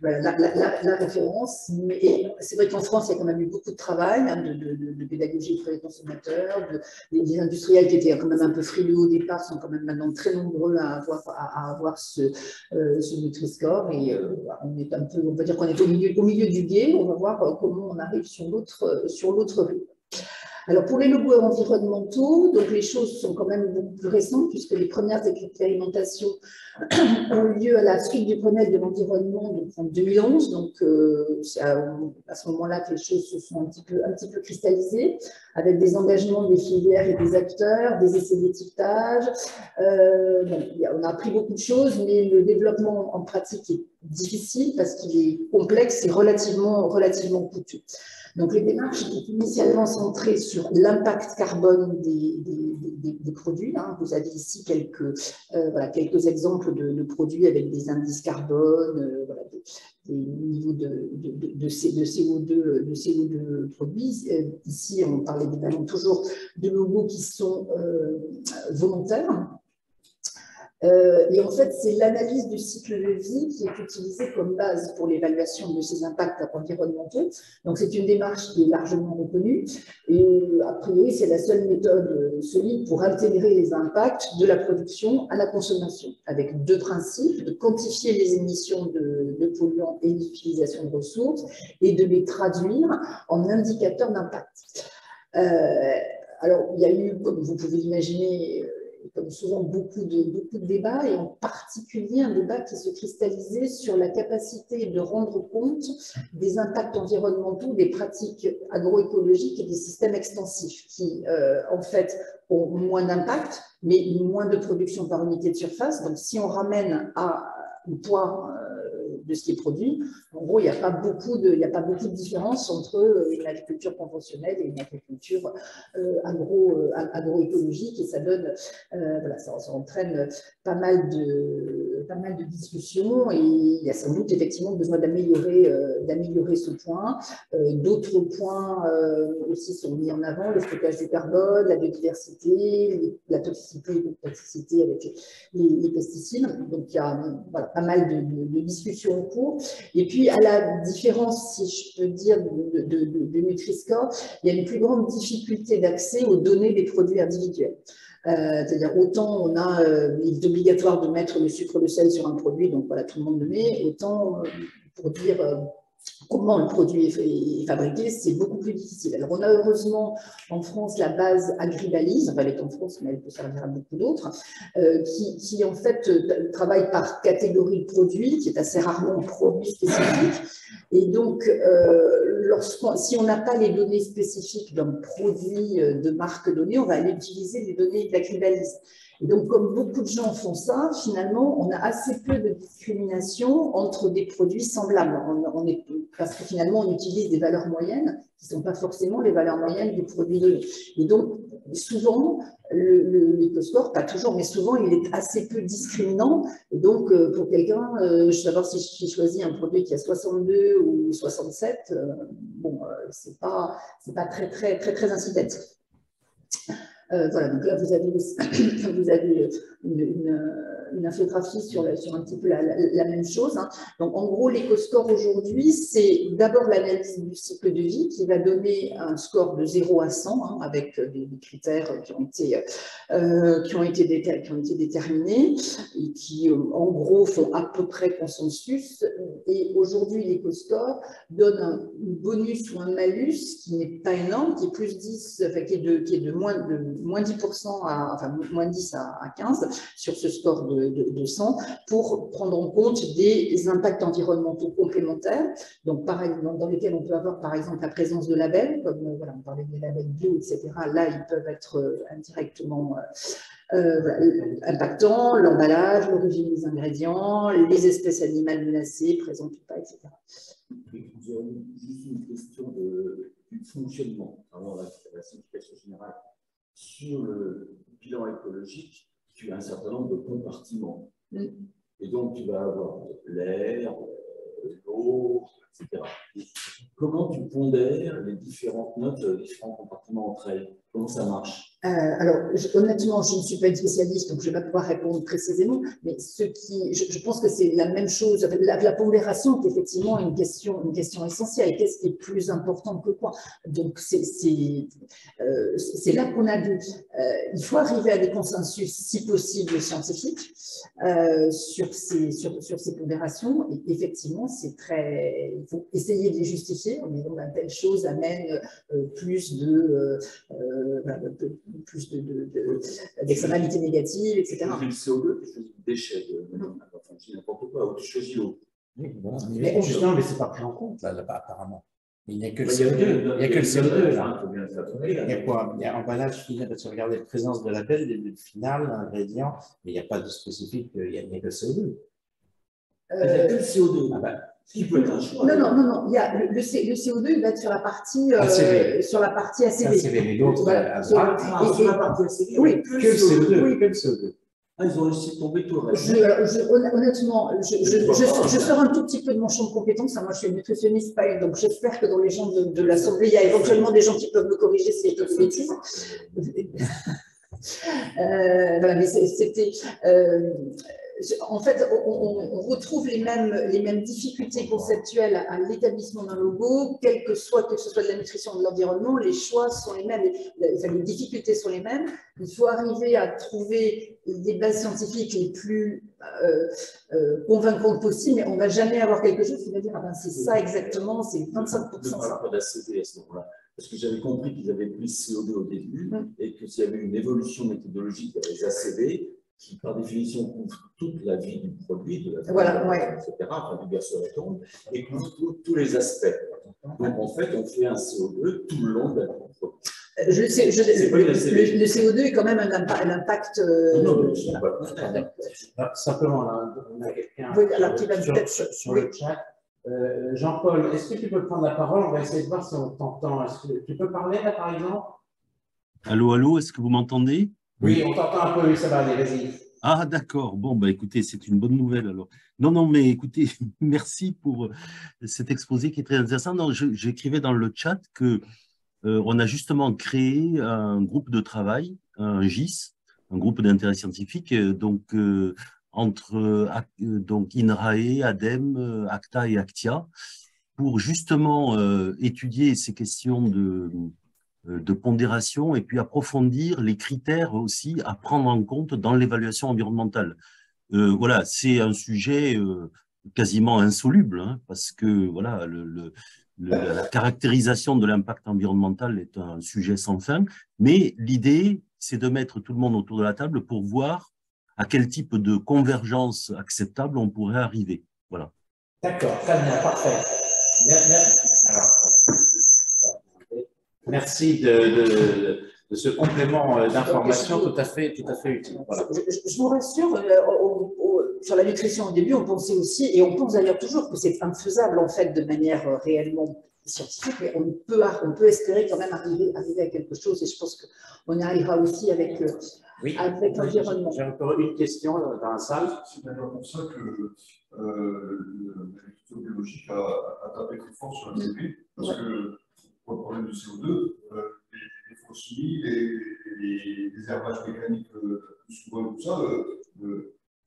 la référence. Mais c'est vrai qu'en France, il y a quand même eu beaucoup de travail de pédagogie pour les consommateurs. Les industriels qui étaient quand même un peu frileux au départ sont quand même maintenant très nombreux à avoir ce Nutri-Score. Et on est un peu, on va dire qu'on est au milieu du gué. On va voir comment on arrive sur l'autre rue. Alors, pour les logos environnementaux, donc les choses sont quand même beaucoup plus récentes puisque les premières expérimentations ont eu lieu à la suite du Grenelle de l'environnement en 2011. Donc, c'est à ce moment-là que les choses se sont un petit peu cristallisées avec des engagements des filières et des acteurs, des essais d'étiquetage. On a appris beaucoup de choses, mais le développement en pratique est difficile parce qu'il est complexe et relativement coûteux. Donc, les démarches étaient initialement centrées sur l'impact carbone des produits. Vous avez ici quelques exemples de produits avec des indices carbone, des niveaux de CO2 produits. Ici, on parlait évidemment toujours de logos qui sont volontaires. Et en fait, c'est l'analyse du cycle de vie qui est utilisée comme base pour l'évaluation de ces impacts environnementaux. Donc, c'est une démarche qui est largement reconnue. Et a priori, c'est la seule méthode solide pour intégrer les impacts de la production à la consommation, avec deux principes: de quantifier les émissions de polluants et l'utilisation de ressources et de les traduire en indicateurs d'impact. alors, il y a eu, comme vous pouvez l'imaginer, comme souvent, beaucoup de débats, et en particulier un débat qui se cristallisait sur la capacité de rendre compte des impacts environnementaux, des pratiques agroécologiques et des systèmes extensifs qui, en fait, ont moins d'impact, mais moins de production par unité de surface. Donc, si on ramène au poids de ce qui est produit, en gros, il n'y a pas beaucoup de différence entre une agriculture conventionnelle et une agriculture agroécologique, et ça donne, voilà, ça entraîne pas mal de discussions, et il y a sans doute effectivement besoin d'améliorer ce point. D'autres points aussi sont mis en avant: le stockage du carbone, la biodiversité, la toxicité avec les pesticides. Donc il y a voilà, pas mal de discussions en cours. Et puis, à la différence, si je peux dire, de Nutri-Score, il y a une plus grande difficulté d'accès aux données des produits individuels. C'est-à-dire, autant il est obligatoire de mettre le sucre, le sel sur un produit, donc voilà, tout le monde le met, autant pour dire comment le produit est fabriqué, c'est beaucoup plus difficile. Alors, on a heureusement en France la base Agribalise, enfin, elle est en France, mais elle peut servir à beaucoup d'autres, qui en fait travaille par catégorie de produits, qui est assez rarement produit spécifique. Et donc, si on n'a pas les données spécifiques d'un produit de marque donnée, on va aller utiliser les données d'Agribalise. Et donc, comme beaucoup de gens font ça, finalement, on a assez peu de discrimination entre des produits semblables. Parce que finalement, on utilise des valeurs moyennes qui ne sont pas forcément les valeurs moyennes du produit donné. Et donc, souvent, l'éco-score, pas toujours, mais souvent, il est assez peu discriminant. Et donc, pour quelqu'un, savoir si je choisis un produit qui a 62 ou 67, bon, c'est pas très incitatif. Voilà, donc là, vous avez une infographie sur un petit peu la même chose. Hein. Donc, en gros, l'éco-score aujourd'hui, c'est d'abord l'analyse du cycle de vie qui va donner un score de 0 à 100, hein, avec des critères qui ont été déterminés et qui, en gros, font à peu près consensus. Et aujourd'hui, l'éco-score donne un bonus ou un malus qui n'est pas énorme, qui est plus 10, enfin, qui est de moins 10% enfin, moins 10 à 15 sur ce score de 100 pour prendre en compte des impacts environnementaux complémentaires, donc dans lesquels on peut avoir par exemple la présence de labels, comme voilà, on parlait des labels bio, etc. Là, ils peuvent être indirectement impactants, l'emballage, l'origine des ingrédients, les espèces animales menacées, présentes ou pas, etc. Juste une question du fonctionnement, avant la simplification générale. Sur le bilan écologique, tu as un certain nombre de compartiments. Et donc, tu vas avoir l'air, l'eau, etc. Comment tu pondères les différentes notes, les différents compartiments entre elles? Comment ça marche? Alors, honnêtement, je ne suis pas une spécialiste, donc je ne vais pas pouvoir répondre précisément, mais je pense que c'est la même chose. La pondération est effectivement une question essentielle. Qu'est-ce qui est plus important que quoi? Donc, c'est là qu'on a vu. Il faut arriver à des consensus, si possible, scientifiques sur ces pondérations. Et effectivement, il faut essayer de les justifier en disant que telle chose amène plus d'externalités négatives, etc. Tu choisis le CO2, tu choisis le déchet, n'importe quoi, ou tu choisis l'eau. Mais justement, mais ce n'est pas pris en compte là-bas, apparemment. Il n'y a que le CO2. Il n'y a que le CO2 là. Il y a quoi? Il y a emballage final, tu regardes la présence de label, le final, l'ingrédient, mais il n'y a pas de spécifique, il n'y a que le CO2. Il n'y a que le CO2. Ah ben, Ce qui peut être un choix. Non. Il y a le CO2, il va être sur la partie ACV. Mais l'autre, voilà, sur la partie ACV, oui, que le CO2. Oui, que le CO2. Ah, ils ont laissé tomber tout le reste. Honnêtement, je sors un tout petit peu de mon champ de compétences. Moi, je suis nutritionniste, donc j'espère que dans les gens de l'Assemblée, il y a éventuellement des gens qui peuvent me corriger si je fais des bêtises. Voilà, mais c'était... en fait, on retrouve les mêmes difficultés conceptuelles à l'établissement d'un logo, quel que ce soit de la nutrition ou de l'environnement, les choix sont les mêmes, les difficultés sont les mêmes. Il faut arriver à trouver des bases scientifiques les plus convaincantes possibles, mais on ne va jamais avoir quelque chose qui va dire ah ben c'est ça exactement, c'est 25%. Ne parle pas d'ACV à ce moment-là. Parce que j'avais compris qu'ils avaient pris CO2 au début et que s'il y avait une évolution méthodologique vers les ACV, qui par définition couvre toute la vie du produit, de la vie, etc., enfin, du berceau et couvre tous les aspects. Donc en fait, on fait un CO2 tout le long de la vie du produit. Le CO2 est quand même un impact. Simplement, on a quelqu'un sur le chat. Jean-Paul, est-ce que tu peux prendre la parole? On va essayer de voir si on t'entend. Est-ce que tu peux parler là, par exemple? Allô, allô, est-ce que vous m'entendez? Oui, on t'entend un peu, oui, ça va aller, vas-y. Ah, d'accord. Bon, bah, écoutez, c'est une bonne nouvelle alors. Non, mais écoutez, merci pour cet exposé qui est très intéressant. Non, j'écrivais dans le chat que on a justement créé un groupe de travail, un GIS, un groupe d'intérêt scientifique, entre donc INRAE, ADEME, ACTA et ACTIA, pour justement étudier ces questions de pondération et puis approfondir les critères aussi à prendre en compte dans l'évaluation environnementale. Voilà, c'est un sujet quasiment insoluble, hein, parce que voilà, la caractérisation de l'impact environnemental est un sujet sans fin, mais l'idée, c'est de mettre tout le monde autour de la table pour voir à quel type de convergence acceptable on pourrait arriver. Voilà. D'accord, très bien, parfait. Merci de ce complément d'information tout à fait utile. Voilà. Je vous rassure, sur la nutrition au début, on pensait aussi, et on pense d'ailleurs toujours que c'est infaisable en fait de manière réellement scientifique, mais on peut espérer quand même arriver à quelque chose, et je pense qu'on y arrivera aussi avec l'environnement. J'ai encore une question dans la salle. C'est d'ailleurs pour ça que l'agriculture biologique a tapé très fort sur la CV, parce que pour le problème du CO2, les fossiles, les herbages mécaniques plus souvent, tout ça,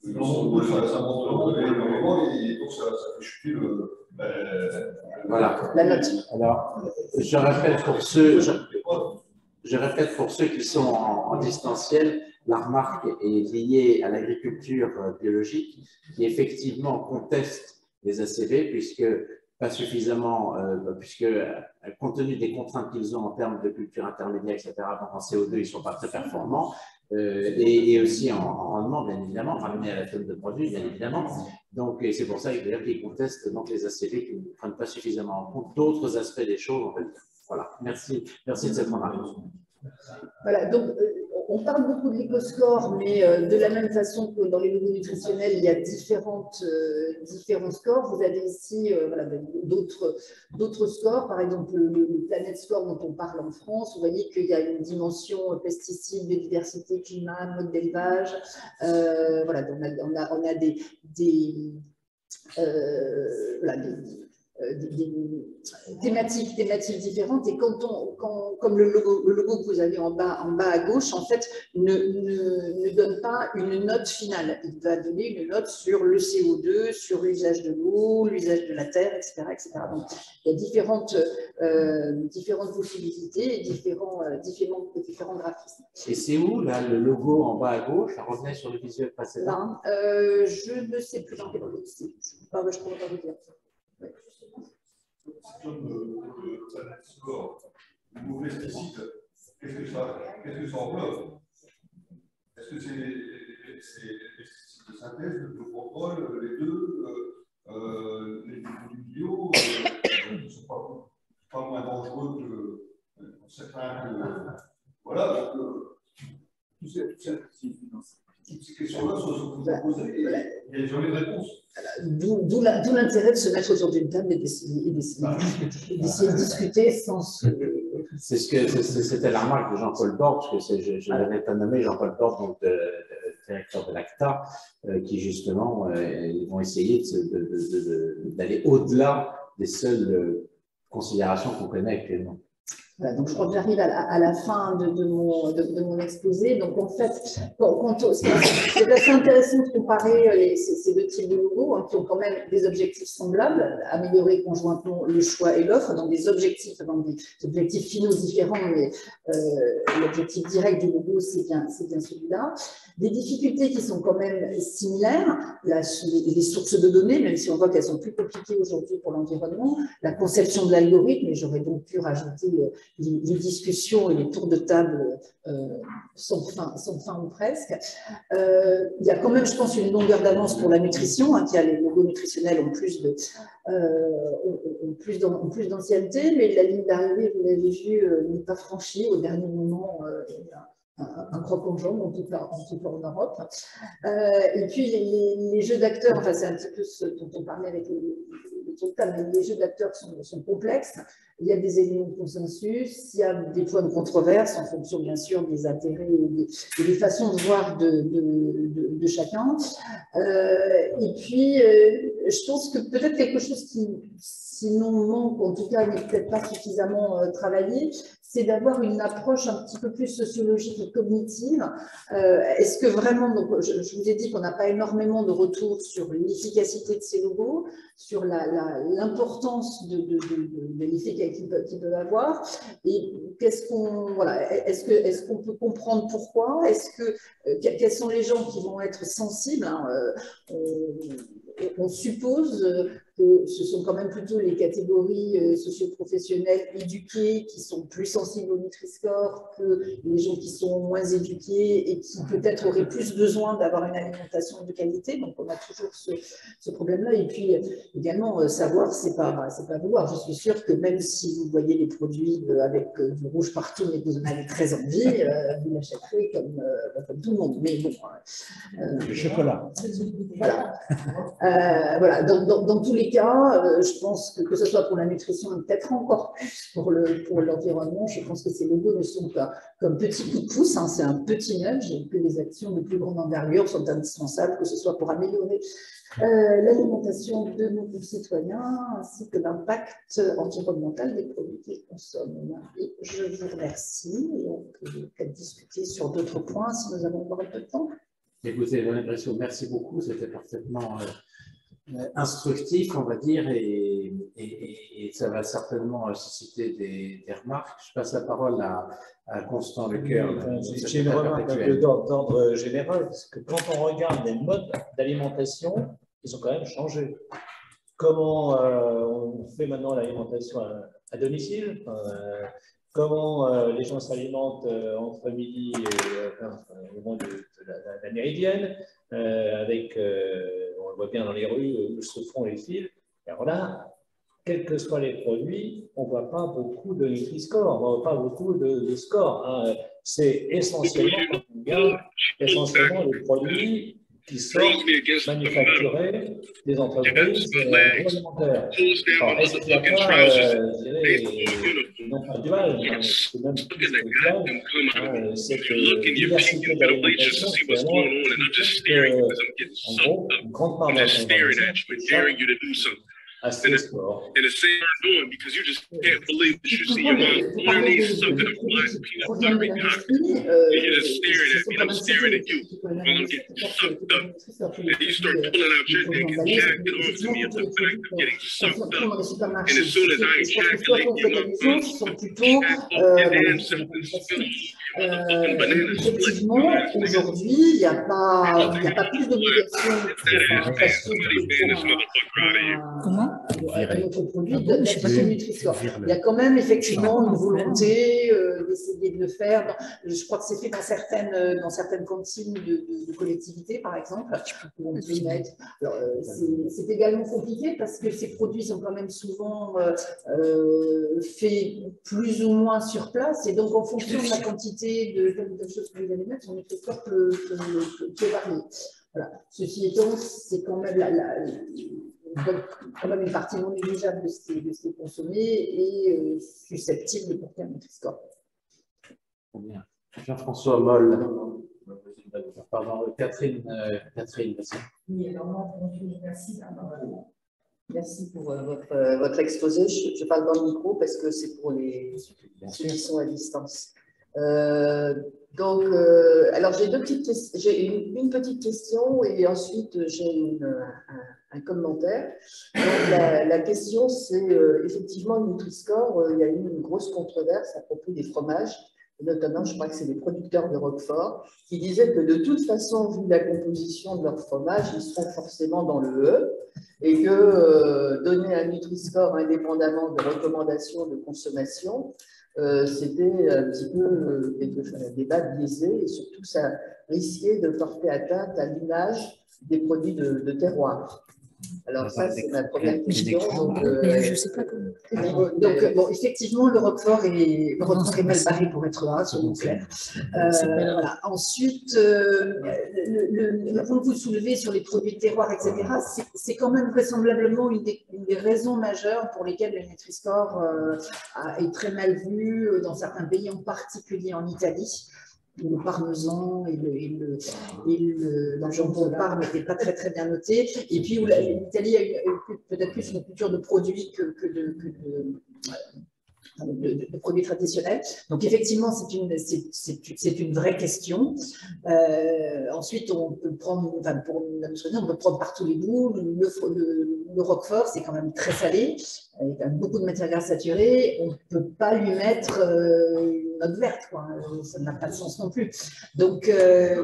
ça monte énormément et donc ça fait chuter voilà. La note. Alors, je répète pour ceux qui sont en distanciel, la remarque est liée à l'agriculture biologique qui effectivement conteste les ACV puisque pas suffisamment, puisque compte tenu des contraintes qu'ils ont en termes de culture intermédiaire, etc., donc en CO2, ils ne sont pas très performants, et aussi en rendement, bien évidemment, ramené à la tonne de produit, bien évidemment. Donc, c'est pour ça qu'ils contestent donc, les ACV qui ne prennent pas suffisamment en compte d'autres aspects des choses, on va dire. Voilà, merci de cette remarque. Voilà, donc on parle beaucoup de l'éco-score, mais de la même façon que dans les logos nutritionnels, il y a différents scores. Vous avez ici d'autres scores, par exemple le Planet Score dont on parle en France. Vous voyez qu'il y a une dimension pesticides, biodiversité, climat, mode d'élevage. Voilà, donc on a des thématiques différentes, et comme le logo que vous avez en bas à gauche, en fait, ne donne pas une note finale. Il va donner une note sur le CO2, sur l'usage de l'eau, l'usage de la terre, etc., etc. Donc, il y a différentes possibilités et différents graphismes. Et c'est où, là, le logo en bas à gauche? Ça revenait sur le visuel précédent. Je ne sais plus dans quel logo c'est. Je ne pourrais pas vous dire. Comme le Planet Score, le mot pesticide, qu'est-ce que ça englobe? Est-ce que c'est les pesticides de synthèse, le biocontrôle, les deux, les produits bio, qui ne sont pas moins dangereux que certains. Voilà, donc toutes ces questions-là sont posées et il n'y a jamais de réponse. D'où l'intérêt de se mettre autour d'une table et d'essayer de discuter sans se... C'était la remarque de Jean-Paul Borde, parce que je l'avais pas nommé, Jean-Paul Borde, donc directeur de l'ACTA, qui justement vont essayer d'aller au-delà des seules considérations qu'on connaît actuellement. Voilà, donc je crois que j'arrive à la fin de mon exposé. Donc en fait, c'est assez intéressant de comparer ces deux types de logos, hein, qui ont quand même des objectifs semblables, améliorer conjointement le choix et l'offre, dans des objectifs finaux différents, mais l'objectif direct du logo, c'est bien celui-là. Des difficultés qui sont quand même similaires, les sources de données, même si on voit qu'elles sont plus compliquées aujourd'hui pour l'environnement, la conception de l'algorithme, et j'aurais donc pu rajouter les discussions et les tours de table sont fins ou presque. Il y a quand même, je pense, une longueur d'avance pour la nutrition, hein, qui a les logos nutritionnels en plus d'ancienneté, mais la ligne d'arrivée, vous l'avez vu, n'est pas franchie au dernier moment. Un croc en jambe, en tout cas en Europe. Et puis les jeux d'acteurs, enfin c'est un petit peu ce dont on parlait avec le mais les jeux d'acteurs sont complexes. Il y a des éléments de consensus, il y a des points de controverse en fonction bien sûr des intérêts et des façons de voir de chacun. Et puis je pense que peut-être quelque chose qui sinon manque, en tout cas n'est peut-être pas suffisamment travaillé, c'est d'avoir une approche un petit peu plus sociologique et cognitive. Est-ce que vraiment, donc, je vous ai dit qu'on n'a pas énormément de retours sur l'efficacité de ces logos, sur l'importance de l'effet qu'ils peuvent avoir, et est-ce qu'on peut comprendre pourquoi, quels sont les gens qui vont être sensibles, hein, on suppose que ce sont quand même plutôt les catégories socio-professionnelles éduquées qui sont plus sensibles au Nutri-Score que les gens qui sont moins éduqués et qui peut-être auraient plus besoin d'avoir une alimentation de qualité. Donc on a toujours ce problème-là. Et puis également, savoir, c'est pas vouloir. Je suis sûre que même si vous voyez les produits avec du rouge partout et que vous en avez très envie, vous l'achèterez comme tout le monde. Mais bon. Le chocolat. Voilà. Voilà. Dans tous les cas, je pense que ce soit pour la nutrition et peut-être encore plus pour l'environnement, je pense que ces logos ne sont pas comme petits coups de pouce, hein, c'est un petit nudge et que les actions de plus grande envergure sont indispensables, que ce soit pour améliorer l'alimentation de nos concitoyens ainsi que l'impact environnemental des produits qu'ils consomment. Et je vous remercie et on peut peut-être discuter sur d'autres points si nous avons encore un peu de temps. Écoutez, merci beaucoup, c'était parfaitement instructif, on va dire, et ça va certainement susciter des remarques. Je passe la parole à Constant Lecoeur. J'ai une remarque un peu d'ordre général, parce que quand on regarde les modes d'alimentation, ils ont quand même changé. Comment on fait maintenant l'alimentation à domicile, comment les gens s'alimentent entre midi et au moment de la méridienne, avec, on le voit bien dans les rues où se font les fils. Alors là, quels que soient les produits, on ne voit pas beaucoup de Nutri-Score, on ne voit pas beaucoup de score. Hein. C'est essentiellement, quand on regarde, essentiellement les produits qui sont manufacturés des entreprises agroalimentaires. Alors, est-ce qu'il n'y a pas, je dirais, non pas dual, c'est même plus que dual, cette diversité d'alimentation, finalement, en gros, une grande part de la consommation à ce sport. Effectivement, aujourd'hui, il n'y a pas plus d'obligation notre produit d'appliquer le Nutri-Score. Il y a quand même effectivement une volonté d'essayer de le faire. Je crois que c'est fait dans certaines cantines de collectivités, par exemple, où on peut mettre. C'est également compliqué parce que ces produits sont quand même souvent faits plus ou moins sur place, et donc en fonction de la quantité de choses que vous allez mettre, son Nutri-Score peut varier. Voilà. Ceci étant, c'est quand même quand même une partie non négligeable de ce qui est consommé et susceptible de porter un Nutri-Score. Bien. Jean-François Moll. Pardon, Catherine, merci. Oui, alors moi, merci. Merci pour votre exposé. Je parle dans le micro parce que c'est pour ceux qui sont à distance. Alors j'ai une petite question et ensuite j'ai un commentaire. Donc, la question, c'est effectivement le Nutri-Score. Il y a eu une grosse controverse à propos des fromages, notamment, je crois que c'est les producteurs de Roquefort, qui disaient que de toute façon, vu la composition de leur fromage, ils seront forcément dans le E. et que donner un Nutri-Score indépendamment de recommandations de consommation, c'était un petit peu un débat biaisé, et surtout ça risquait de porter atteinte à l'image des produits de terroir. Alors ça, c'est ma première question. Donc, je ne sais pas comment. Donc, bon, effectivement, le Roquefort est mal barré pour être là, soyons clairs. Voilà. Ensuite, le point que vous soulevez sur les produits de terroir, etc., c'est quand même vraisemblablement une des raisons majeures pour lesquelles le Nutri-Score est très mal vu dans certains pays, en particulier en Italie. Le parmesan et le jambon de Parme n'étaient pas très bien notés. Et puis, l'Italie a peut-être plus une culture de produits que de produits traditionnels. Donc, effectivement, c'est une vraie question. Ensuite, on peut prendre, on peut prendre par tous les bouts. Le Roquefort, c'est quand même très salé, avec beaucoup de matières grasses saturées. On ne peut pas lui mettre une note verte, quoi. Ça n'a pas de sens non plus. Donc,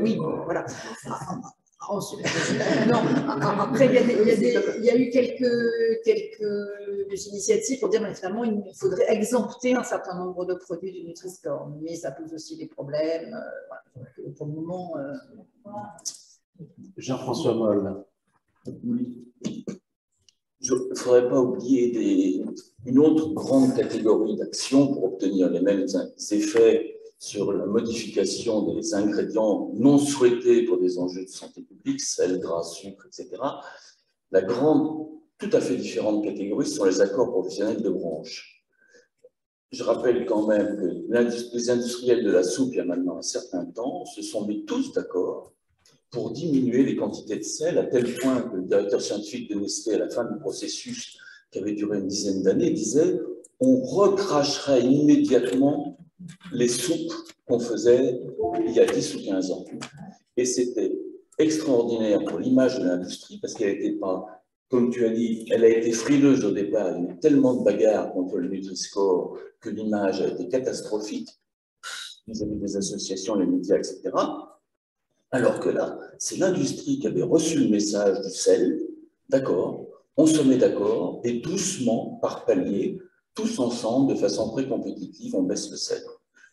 oui, voilà. Ensuite, non, après, il y a eu quelques initiatives pour dire que finalement, il faudrait exempter un certain nombre de produits du Nutri-Score, mais ça pose aussi des problèmes. Voilà. Pour le moment. Jean-François Moll. Oui. Il ne faudrait pas oublier une autre grande catégorie d'actions pour obtenir les mêmes effets sur la modification des ingrédients non souhaités pour des enjeux de santé publique, sel, gras, sucre, etc. La grande, tout à fait différente catégorie sont les accords professionnels de branche. Je rappelle quand même que les industriels de la soupe, il y a maintenant un certain temps, se sont mis tous d'accord pour diminuer les quantités de sel, à tel point que le directeur scientifique de Nestlé, à la fin du processus qui avait duré une dizaine d'années, disait « on recracherait immédiatement les soupes qu'on faisait il y a 10 ou 15 ans. » Et c'était extraordinaire pour l'image de l'industrie, parce qu'elle n'était pas, comme tu as dit, elle a été frileuse au départ, il y a eu tellement de bagarres contre le Nutri-Score que l'image a été catastrophique vis-à-vis des associations, les médias, etc. Alors que là, c'est l'industrie qui avait reçu le message du sel, d'accord, on se met d'accord, et doucement, par palier, tous ensemble, de façon très compétitive, on baisse le sel.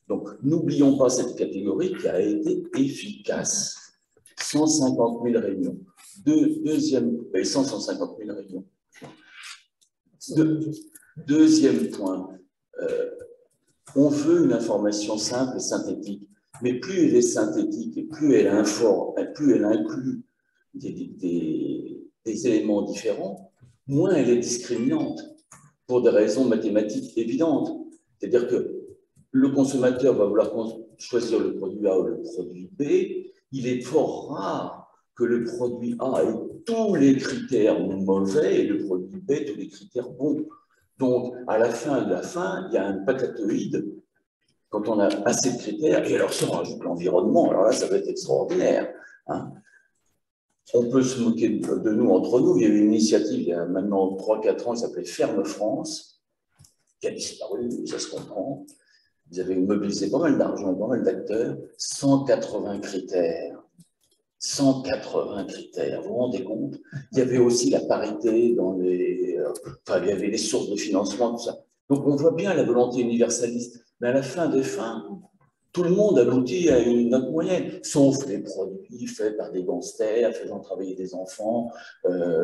Donc, n'oublions pas cette catégorie qui a été efficace. 150 000 réunions. 150 000 réunions. Deuxième point, on veut une information simple et synthétique. Mais plus elle est synthétique et plus elle inclut des éléments différents, moins elle est discriminante, pour des raisons mathématiques évidentes. C'est-à-dire que le consommateur va vouloir choisir le produit A ou le produit B. Il est fort rare que le produit A ait tous les critères mauvais et le produit B tous les critères bons. Donc, à la fin de la fin, il y a un patatoïde quand on a assez de critères, et alors si on rajoute l'environnement, alors là, ça va être extraordinaire. Hein. On peut se moquer de nous entre nous. Il y a eu une initiative il y a maintenant 3-4 ans qui s'appelait Ferme France, qui a disparu, ça se comprend. Ils avaient mobilisé pas mal d'argent, pas mal d'acteurs, 180 critères. 180 critères, vous vous rendez compte? Il y avait aussi la parité dans les... il y avait les sources de financement, tout ça. Donc on voit bien la volonté universaliste. Mais à la fin des fins, tout le monde aboutit à une note moyenne, sauf les produits faits par des gangsters, faisant travailler des enfants,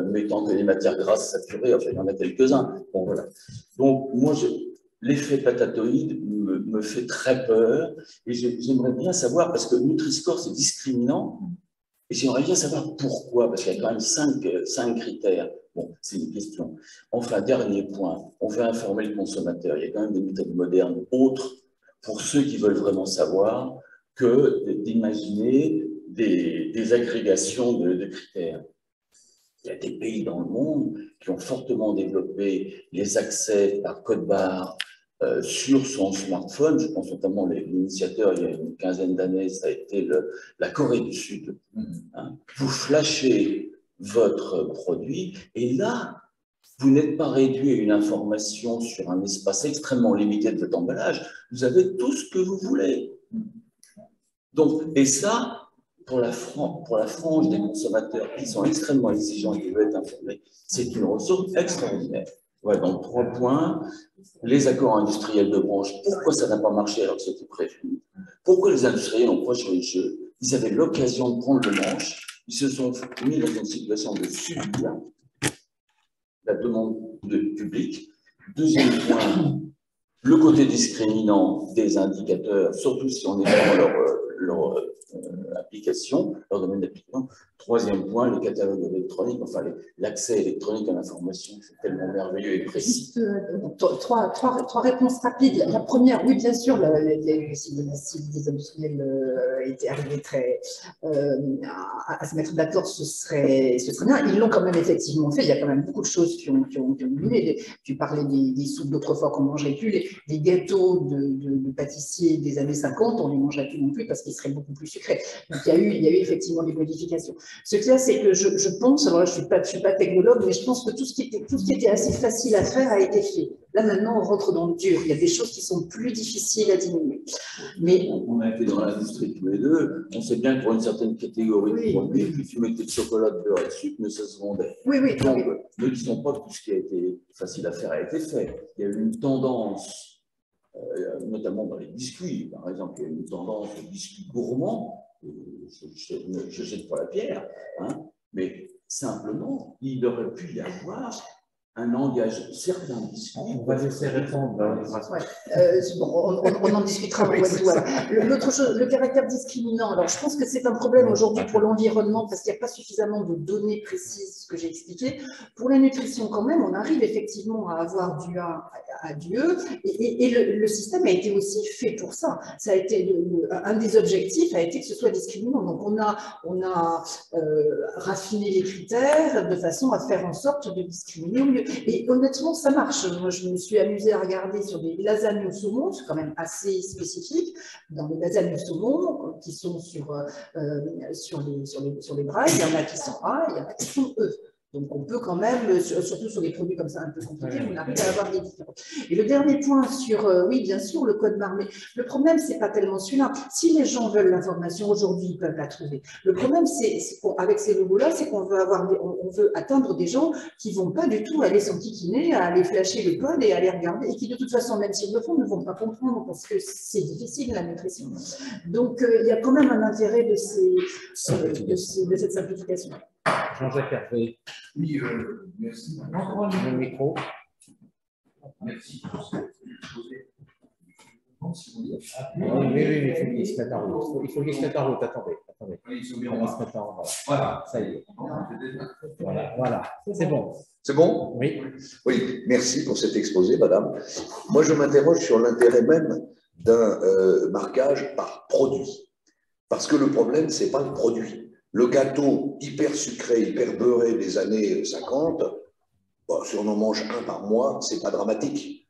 mettant que des matières grasses saturées, enfin il y en a quelques-uns. Bon, voilà. Donc moi, l'effet patatoïde me fait très peur, et j'aimerais bien savoir, parce que Nutri-Score c'est discriminant, et j'aimerais bien savoir pourquoi, parce qu'il y a quand même 5 critères. Bon, c'est une question. Enfin, dernier point, on veut informer le consommateur. Il y a quand même des méthodes modernes autres pour ceux qui veulent vraiment savoir que d'imaginer des agrégations de critères. Il y a des pays dans le monde qui ont fortement développé les accès par code barre sur son smartphone. Je pense notamment l'initiateur, il y a une quinzaine d'années, ça a été la Corée du Sud. Hein. Vous flashez votre produit et là, vous n'êtes pas réduit à une information sur un espace extrêmement limité de votre emballage. Vous avez tout ce que vous voulez. Donc, et ça, pour la frange des consommateurs qui sont extrêmement exigeants et qui veulent être informés, c'est une ressource extraordinaire. Voilà, donc 3 points. Les accords industriels de branche, pourquoi ça n'a pas marché alors que c'était prévu? Pourquoi les industriels ont joué le jeu? Ils avaient l'occasion de prendre le manche, ils se sont mis dans une situation de subir la demande publique. Deuxième point, le côté discriminant des indicateurs, surtout si on est dans leur application, leur domaine d'application. Troisième point, le catalogue électronique, enfin l'accès électronique à l'information, c'est tellement merveilleux et précis. Juste trois réponses rapides. La première, oui, bien sûr, si les industriels étaient arrivés à se mettre d'accord, ce serait bien. Ils l'ont quand même effectivement fait. Il y a quand même beaucoup de choses qui ont évolué. Tu parlais des soupes d'autrefois qu'on ne mangerait plus, les gâteaux de pâtissiers des années 50, on ne les mangerait plus non plus parce qu'ils seraient beaucoup plus sucrés. Donc il y a eu effectivement des modifications. Ce qu'il y a, c'est que je pense, alors là, je suis pas technologue, mais je pense que tout ce qui était assez facile à faire a été fait. Là, maintenant, on rentre dans le dur. Il y a des choses qui sont plus difficiles à diminuer. Mais on a été dans l'industrie tous les deux. On sait bien que pour une certaine catégorie de produits, plus tu mettais de chocolat, de beurre et de sucre, mais ça se vendait. Oui. Donc, ne disons pas que tout ce qui a été facile à faire a été fait. Il y a eu une tendance, notamment dans les biscuits. Par exemple, il y a eu une tendance aux biscuits gourmands. Je jette pas la pierre, hein, mais simplement, il aurait pu y avoir un engagement, certains biscuits. On va laisser répondre. On en discutera. L'autre chose, le caractère discriminant. Alors, je pense que c'est un problème aujourd'hui pour l'environnement parce qu'il n'y a pas suffisamment de données précises, ce que j'ai expliqué. Pour la nutrition, quand même, on arrive effectivement à avoir du A à du E, et le système a été aussi fait pour ça. Ça a été un des objectifs a été que ce soit discriminant. Donc, on a raffiné les critères de façon à faire en sorte de discriminer au mieux. Et honnêtement, ça marche. Moi, je me suis amusée à regarder sur des lasagnes au saumon, c'est quand même assez spécifique. Dans les lasagnes au saumon, qui sont sur les bras, il y en a qui sont A, il y en a qui sont E. Donc, on peut quand même, surtout sur des produits comme ça un peu compliqués, on arrive à avoir des différences. Et le dernier point sur, oui, bien sûr, le code barre, mais le problème, c'est pas tellement celui-là. Si les gens veulent l'information, aujourd'hui, ils peuvent la trouver. Le problème, c'est avec ces logos-là, c'est qu'on veut on veut atteindre des gens qui vont pas du tout aller s'enquiquiner, à aller flasher le code et aller regarder, et qui, de toute façon, même s'ils le font, ne vont pas comprendre parce que c'est difficile, la nutrition. Donc, il y a quand même un intérêt de cette simplification. Jean-Jacques Hervé. Oui, merci. Le micro. Merci pour ce exposé. Oui, il faut qu'ils se mettent en route. Il faut qu'ils se mettent en route. Attendez. Oui, ils sont bien. On va se mettre en route. Voilà. Ça y est. Voilà. C'est bon. C'est bon? Oui. Oui, merci pour cet exposé, madame. Moi, je m'interroge sur l'intérêt même d'un marquage par produit. Parce que le problème, ce n'est pas le produit. Le gâteau hyper sucré, hyper beurré des années 50, bon, si on en mange un par mois, c'est pas dramatique.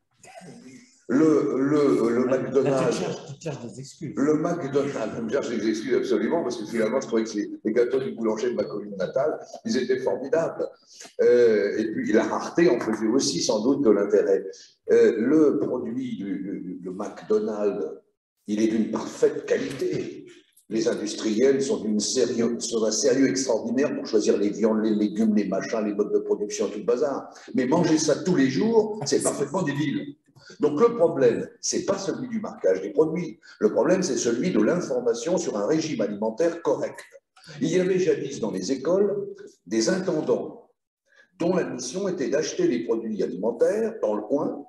Le McDonald's. Tu cherches des excuses. Le McDonald's, je me cherche des excuses absolument, parce que finalement, je trouvais que les gâteaux du boulanger de ma commune natale, ils étaient formidables. Et puis, la rareté en faisait aussi sans doute de l'intérêt. Le produit, le McDonald's, il est d'une parfaite qualité. Les industriels sont d'un sérieux extraordinaire pour choisir les viandes, les légumes, les machins, les modes de production, tout le bazar. Mais manger ça tous les jours, c'est parfaitement débile. Donc le problème, ce n'est pas celui du marquage des produits. Le problème, c'est celui de l'information sur un régime alimentaire correct. Il y avait jadis dans les écoles des intendants dont la mission était d'acheter les produits alimentaires dans le coin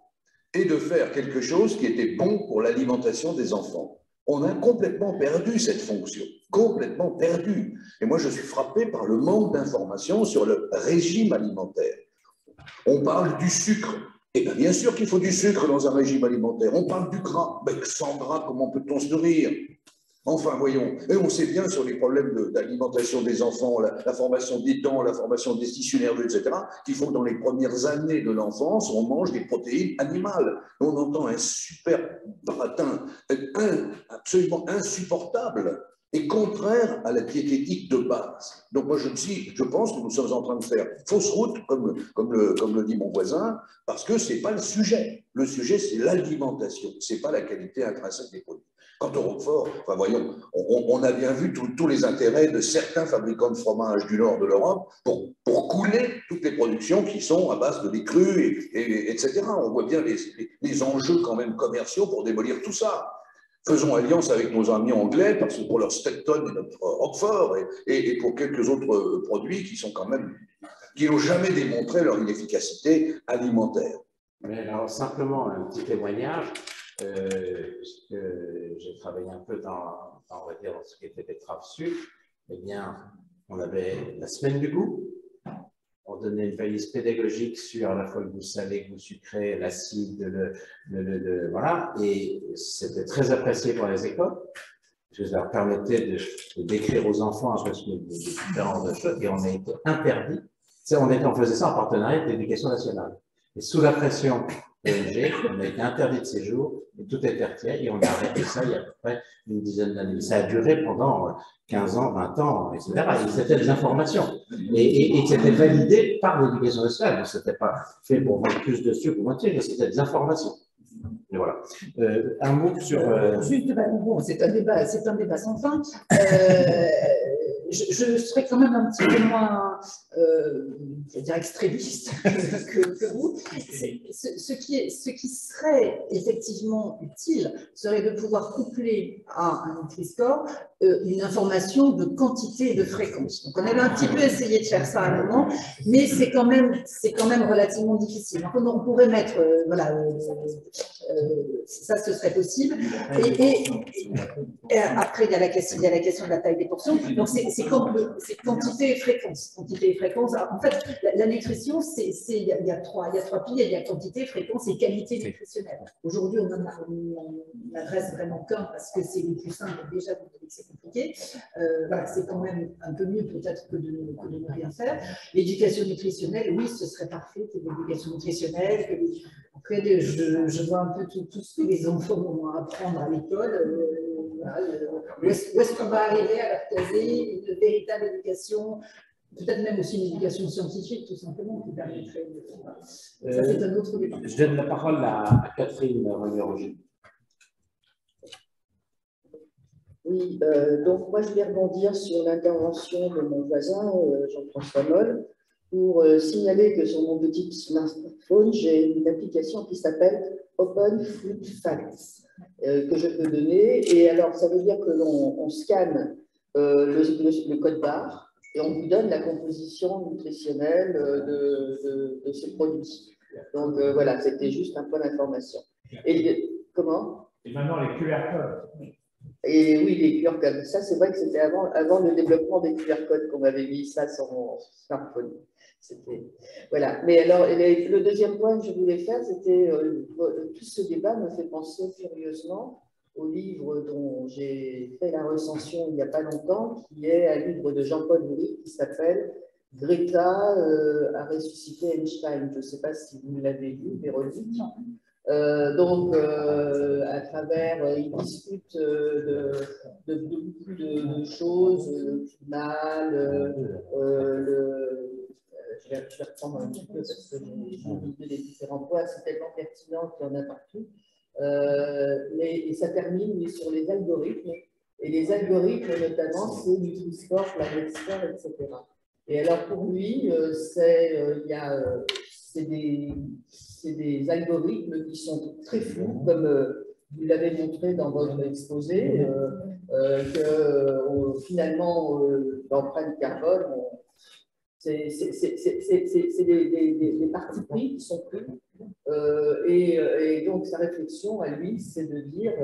et de faire quelque chose qui était bon pour l'alimentation des enfants. On a complètement perdu cette fonction, complètement perdu. Et moi, je suis frappé par le manque d'informations sur le régime alimentaire. On parle du sucre. Eh bien sûr qu'il faut du sucre dans un régime alimentaire. On parle du gras. Mais sans gras, comment peut-on se nourrir? Enfin, voyons. Et on sait bien sur les problèmes d'alimentation des enfants, la formation des dents, la formation des tissus nerveux, etc., qu'il faut que dans les premières années de l'enfance, on mange des protéines animales. On entend un super baratin absolument insupportable et contraire à la diététique de base. Donc moi, je pense que nous sommes en train de faire fausse route, comme le dit mon voisin, parce que ce n'est pas le sujet. Le sujet, c'est l'alimentation, ce n'est pas la qualité intrinsèque des produits. Quant au Roquefort, enfin voyons, on a bien vu tous les intérêts de certains fabricants de fromage du nord de l'Europe pour couler toutes les productions qui sont à base de lait cru, etc. On voit bien les enjeux quand même commerciaux pour démolir tout ça. Faisons alliance avec nos amis anglais parce que pour leur Stetton et notre Roquefort et pour quelques autres produits qui sont quand même, qui n'ont jamais démontré leur inefficacité alimentaire. Mais alors, simplement un petit témoignage, puisque j'ai travaillé un peu on va dire, dans ce qui était betterave sucre, eh bien, on avait la semaine du goût, on donnait une valise pédagogique sur à la fois le goût salé, le goût sucré, l'acide, voilà, et c'était très apprécié par les écoles, parce que ça leur permettait de décrire aux enfants un peu ce que les différentes choses, et on a été interdit. On faisait ça en partenariat avec l'Éducation nationale. Et sous la pression de l'ONG, on a été interdit de séjour, et tout était retiré, et on a arrêté ça il y a à peu près une dizaine d'années. Ça a duré pendant 15 ans, 20 ans, etc. Et c'était des informations. Et c'était validé par l'Éducation nationale. Donc, c'était pas fait pour vendre plus de sucre ou moins de sucre, mais c'était des informations. Et voilà. Un mot sur. Juste, bon, c'est un débat sans fin. Je serais quand même un petit peu moins, je veux dire, extrémiste que vous. Ce qui serait effectivement utile serait de pouvoir coupler à un Nutri-Score une information de quantité et de fréquence. Donc, on avait un petit peu essayé de faire ça à un moment, mais c'est quand même relativement difficile. Donc, on pourrait mettre, voilà, ça, ce serait possible. Et après, il y a la question de la taille des portions. Donc, c'est quantité et fréquence. Quantité et fréquence. En fait, la nutrition, il y a trois piliers. Il y a quantité, fréquence et qualité nutritionnelle. Aujourd'hui, on n'adresse vraiment qu'un parce que c'est le plus simple. Déjà, vous savez que c'est compliqué. Voilà, c'est quand même un peu mieux peut-être que de ne rien faire. L'éducation nutritionnelle, oui, ce serait parfait que l'éducation nutritionnelle. Après, je vois un peu tout ce que les enfants vont apprendre à l'école. Où est-ce qu'on va arriver à leur caser une véritable éducation, peut-être même aussi une éducation scientifique, tout simplement, qui permettrait de... Ça, c'est un autre débat. Je donne la parole à Catherine René-Roger. Oui, donc moi je vais rebondir sur l'intervention de mon voisin, Jean-François Moll, pour signaler que sur mon petit smartphone, j'ai une application qui s'appelle Open Food Facts, que je peux donner. Et alors, ça veut dire que l'on scanne le code barre et on vous donne la composition nutritionnelle de ces produits. Donc voilà, c'était juste un point d'information. Et comment? Et maintenant, les QR codes. Et oui, les QR codes. Ça, c'est vrai que c'était avant le développement des QR codes qu'on avait mis ça sur mon smartphone. Voilà. Mais alors, le deuxième point que je voulais faire, c'était tout ce débat me fait penser furieusement au livre dont j'ai fait la recension il n'y a pas longtemps, qui est un livre de Jean-Paul Bourri qui s'appelle Greta a ressuscité Einstein. Je ne sais pas si vous l'avez lu, Véronique. Donc, à travers, il discute de beaucoup de choses, le climat, je vais reprendre un petit peu parce que j'ai oublié les différents points, c'est tellement pertinent qu'il y en a partout. Et ça termine sur les algorithmes. Et les algorithmes, notamment, c'est Nutri-Score, Planet-Score, etc. Et alors, pour lui, c'est des algorithmes qui sont très flous, comme vous l'avez montré dans votre exposé, que finalement, l'empreinte carbone, c'est des parties pris qui sont prises. Et donc, sa réflexion à lui, c'est de dire,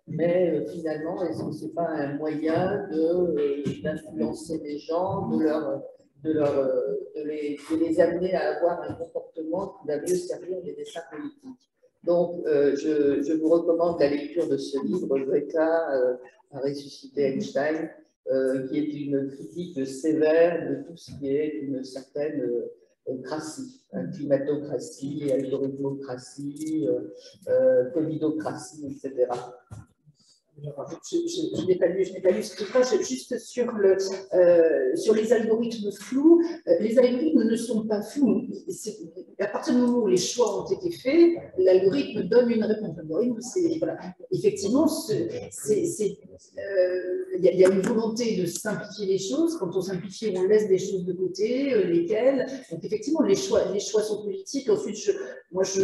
mais finalement, est-ce que ce n'est pas un moyen d'influencer les gens, de les amener à avoir un comportement qui va mieux servir les desseins politiques. Donc, je vous recommande la lecture de ce livre, Greta a ressuscité Einstein, qui est une critique sévère de tout ce qui est une certaine cratie, climatocratie, algorithmocratie, covidocratie, etc. Je n'ai pas lu ce truc-là, juste sur les algorithmes flous. Les algorithmes ne sont pas flous. À partir du moment où les choix ont été faits, l'algorithme donne une réponse. L'algorithme, voilà. Effectivement, il y a une volonté de simplifier les choses. Quand on simplifie, on laisse des choses de côté, lesquelles. Donc effectivement, les choix sont politiques. Ensuite, moi, je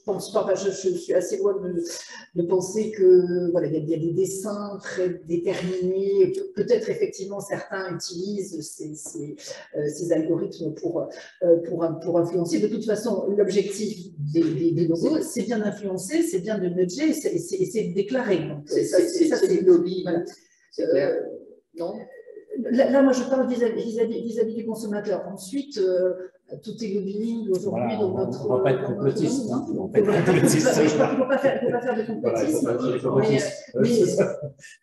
pense pas, je suis assez loin de penser que voilà, il y a des dessins très déterminés. Peut-être effectivement certains utilisent ces algorithmes pour influencer. De toute façon, l'objectif des logos, c'est bien d'influencer, c'est bien de nudger, et c'est de déclarer. C'est du lobby. Voilà. Non. Là, moi, je parle vis-à-vis du consommateur. Ensuite, tout est lobbying aujourd'hui dans notre... On ne va pas être complotiste. On ne peut pas faire de complotisme.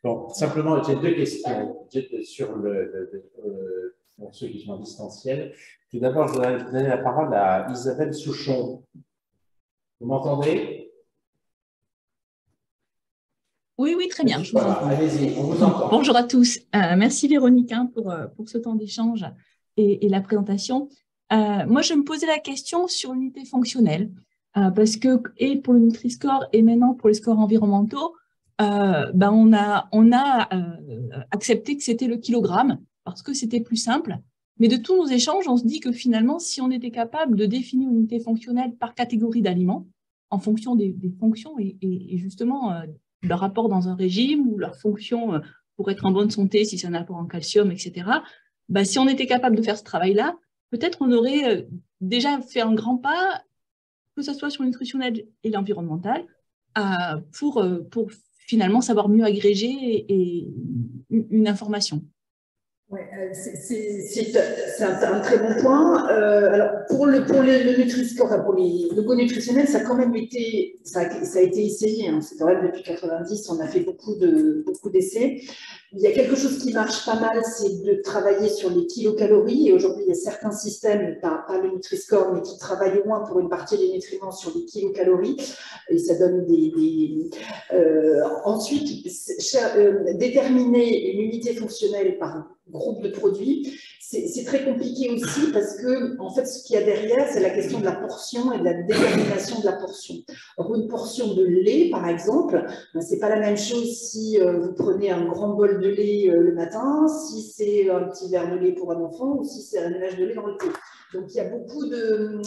Bon, simplement, j'ai deux questions pour ceux qui sont en distanciel. Tout d'abord, je voudrais donner la parole à Isabelle Souchon. Vous m'entendez? Oui, très bien. Voilà, allez-y, on vous entend. Bonjour à tous. Merci Véronique pour ce temps d'échange et la présentation. Moi, je me posais la question sur l'unité fonctionnelle, parce que, et pour le Nutri-Score et maintenant pour les scores environnementaux, on a accepté que c'était le kilogramme, parce que c'était plus simple. Mais de tous nos échanges, on se dit que finalement, si on était capable de définir une unité fonctionnelle par catégorie d'aliments, en fonction des fonctions et justement leur rapport dans un régime ou leur fonction pour être en bonne santé, si c'est un apport en calcium, etc. Si on était capable de faire ce travail-là, peut-être on aurait déjà fait un grand pas, que ce soit sur le nutritionnel et l'environnemental, pour finalement savoir mieux agréger une information. Oui, c'est un très bon point. Alors, pour le Nutri-Score, enfin, pour les logos nutritionnels, ça a quand même été, ça a été essayé. Hein. C'est vrai que depuis 90, on a fait beaucoup d'essais. Il y a quelque chose qui marche pas mal, c'est de travailler sur les kilocalories. Et aujourd'hui, il y a certains systèmes, pas le Nutri-Score, mais qui travaillent au moins pour une partie des nutriments sur les kilocalories. Et ça donne ensuite, déterminer une unité fonctionnelle par groupe de produits, c'est très compliqué aussi parce que, en fait, ce qu'il y a derrière, c'est la question de la portion et de la détermination de la portion. Alors, une portion de lait, par exemple, c'est pas la même chose si vous prenez un grand bol de lait le matin, si c'est un petit verre de lait pour un enfant ou si c'est un nuage de lait dans le thé. Donc, il y a beaucoup de...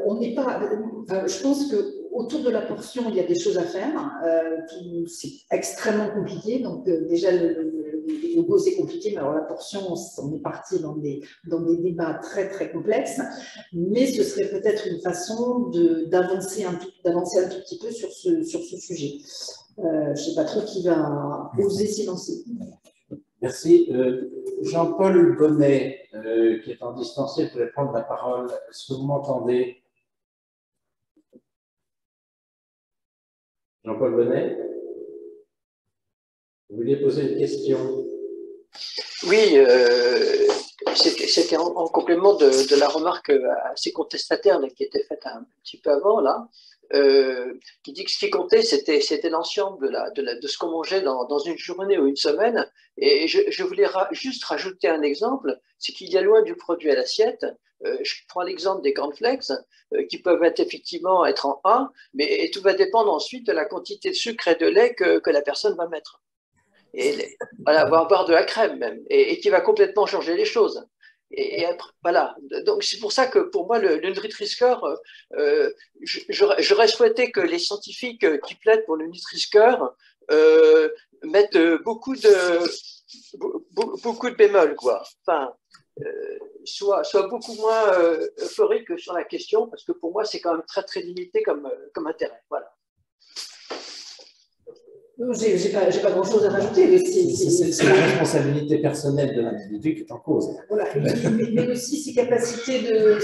on n'est pas... je pense que autour de la portion, il y a des choses à faire. C'est extrêmement compliqué. Donc, déjà, les logos, c'est compliqué, mais alors la portion, on est parti dans des débats très, très complexes. Mais ce serait peut-être une façon d'avancer un tout petit peu sur ce sujet. Je ne sais pas trop qui va oser s'y lancer. Merci. Jean-Paul Bonnet, qui est en distanciel, je vais prendre la parole. Est-ce que vous m'entendez? Jean-Paul Bonnet, vous vouliez poser une question? Oui, c'était en complément de la remarque assez contestataire qui était faite un petit peu avant, là, qui dit que ce qui comptait, c'était l'ensemble de ce qu'on mangeait dans une journée ou une semaine. Et je voulais juste rajouter un exemple, c'est qu'il y a loin du produit à l'assiette. Je prends l'exemple des cornflakes, qui peuvent effectivement être en A, mais tout va dépendre ensuite de la quantité de sucre et de lait que la personne va mettre. Et voilà, boire de la crème même, et qui va complètement changer les choses. Et après, voilà. Donc c'est pour ça que pour moi le Nutri-Score, j'aurais souhaité que les scientifiques qui plaident pour le Nutri-Score mettent beaucoup de bémols, quoi. Enfin, soit beaucoup moins euphorique sur la question, parce que pour moi c'est quand même très très limité comme intérêt. Voilà. J'ai pas grand-chose à rajouter. C'est la responsabilité personnelle de l'individu qui est en cause. Voilà, mais aussi ses capacités de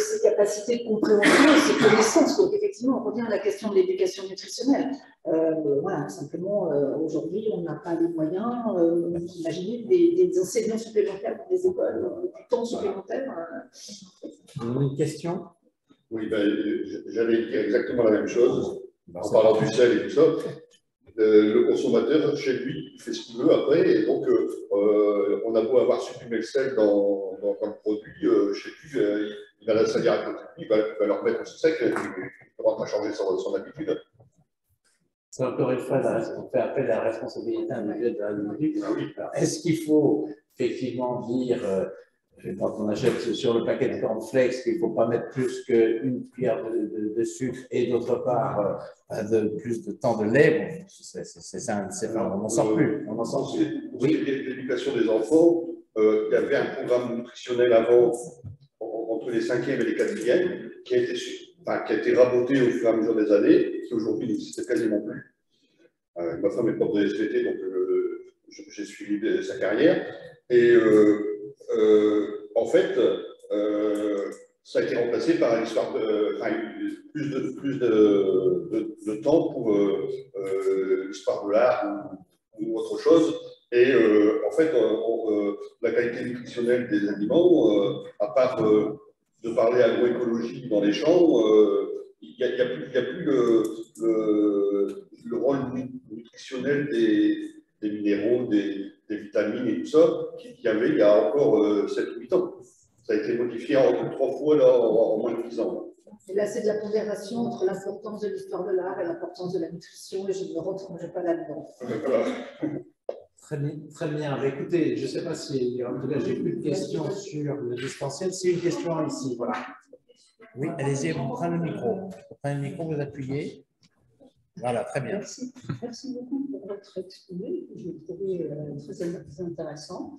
compréhension et ses connaissances. Donc effectivement, on revient à la question de l'éducation nutritionnelle. Voilà, simplement, aujourd'hui, on n'a pas les moyens d'imaginer des enseignants supplémentaires dans des écoles, du temps supplémentaire. Une question? Oui, j'allais dire exactement la même chose, en parlant du sel et tout ça. le consommateur, chez lui, il fait ce qu'il veut après, et donc on a beau avoir supprimé le sel dans le produit, chez lui, il va la salir à côté de lui, il va le remettre au sec, il ne pourra pas changer son habitude. C'est encore une fois, on fait appel à la responsabilité individuelle de l'individu. Est-ce qu'il faut effectivement dire, quand on achète sur le paquet de cornflakes, qu'il ne faut pas mettre plus qu'une cuillère de sucre et d'autre part plus de temps de lait? Bon, on n'en sort plus. On en sort plus. Oui, l'éducation des enfants, il y avait un programme nutritionnel avant, entre les 5e et les 4e, qui a été raboté au fur et à mesure des années, qui aujourd'hui n'existe quasiment plus. Ma femme est prof de SVT, donc j'ai suivi sa carrière. Et en fait, ça a été remplacé par l'histoire plus de temps pour l'histoire de l'art ou autre chose. Et en fait, la qualité nutritionnelle des aliments, à part de parler agroécologie dans les champs, il n'y a plus le rôle nutritionnel des minéraux, des vitamines et tout ça qu'il y avait il y a encore 7 ou 8 ans. Ça a été modifié en 3 fois là, en moins de 10 ans. Et là, c'est de la pondération entre l'importance de l'histoire de l'art et l'importance de la nutrition, et je ne me retrouverai pas là-dedans. Très bien. Écoutez, je ne sais pas si, en tout cas, j'ai plus de questions sur le distanciel. C'est une question ici, voilà. Oui, allez-y, vous prenez le micro. Vous prenez le micro, vous appuyez. Voilà, très bien. Merci beaucoup pour votre exposé, que j'ai trouvé très intéressant.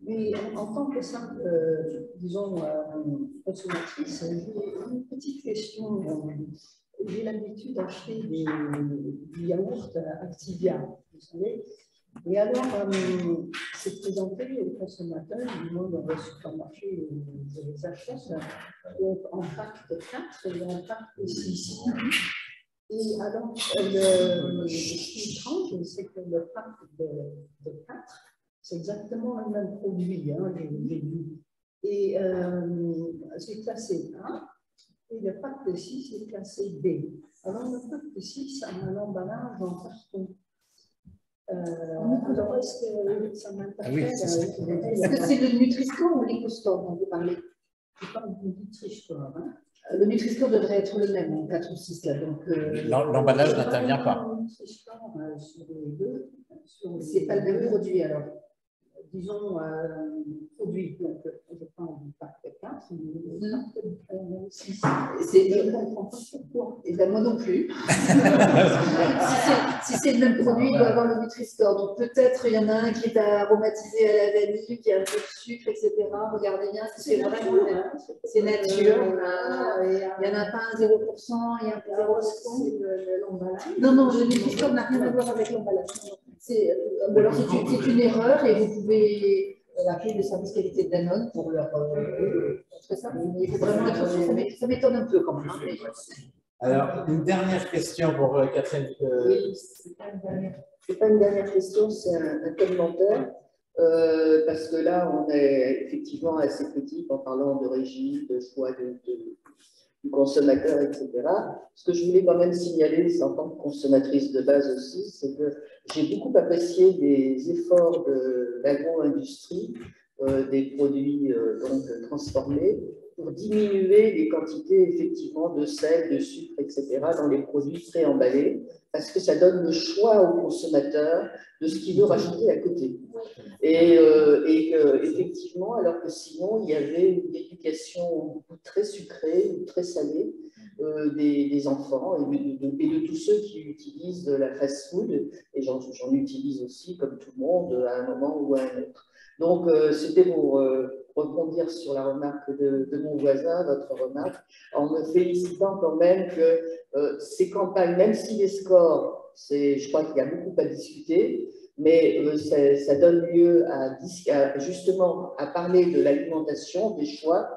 Mais en tant que simple, disons, consommatrice, j'ai une petite question. J'ai l'habitude d'acheter du yaourt Activia, vous savez. Et alors, c'est présenté aux consommateurs, du moins dans les supermarchés, je les achète, donc en pack de 4 et en pack de 6. Et alors, ce qui est étrange, c'est que le pack de 4, c'est exactement le même produit, hein, j'ai vu. Et c'est classé A, et le pack de 6 est classé B. Alors, le pack de 6 a un emballage en carton. Alors, est-ce que ça m'interpelle? Est-ce que c'est le Nutri-Score ou l'EcoScore dont vous parlez? Je parle du Nutri-Score. Hein. Le Nutri-Score devrait être le même en 4 ou 6 là. L'emballage n'intervient pas. C'est pas le même produit alors. Disons, produit, donc je prends du pack de 4, mais je ne comprends pas pourquoi. Et bien moi non plus. si c'est le même produit, il doit avoir le Nutri-Score. Donc peut-être il y en a un qui est aromatisé à la vanille, qui a un peu de sucre, etc. Regardez bien, c'est vraiment c'est nature. Il n'y en a pas un 0%, il y a un peu 0%. Non, le Nutri-Score n'a rien à voir avec l'emballage. C'est une erreur et vous pouvez appeler le service qualité de Danone pour leur montrer ça. Il faut vraiment être sûr, ça m'étonne un peu quand même. Alors, une dernière question pour Catherine. Oui, ce n'est pas une dernière question, c'est un commentaire. Parce que là, on est effectivement assez petit en parlant de régime, de choix du consommateur, etc. Ce que je voulais quand même signaler, en tant que consommatrice de base aussi, c'est que j'ai beaucoup apprécié les efforts de l'agro-industrie, des produits donc transformés, pour diminuer les quantités effectivement de sel, de sucre, etc. dans les produits préemballés, parce que ça donne le choix au consommateur de ce qu'il veut rajouter à côté. Et effectivement, alors que sinon, il y avait une éducation très sucrée ou très salée des enfants et de tous ceux qui utilisent de la fast-food, et j'en utilise aussi, comme tout le monde, à un moment ou à un autre. Donc, c'était pour rebondir sur la remarque de mon voisin, votre remarque, en me félicitant quand même que ces campagnes, même si les scores, je crois qu'il y a beaucoup à discuter, mais ça donne lieu justement à parler de l'alimentation, des choix,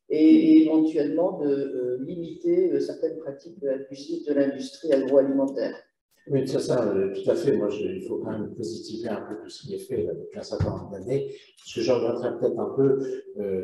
et éventuellement de limiter certaines pratiques abusives de l'industrie agroalimentaire. Oui, c'est ça, tout à fait. Moi, il faut quand même positiver un peu tout ce qui est fait depuis un certain nombre d'années. Ce que je regretterais peut-être un peu,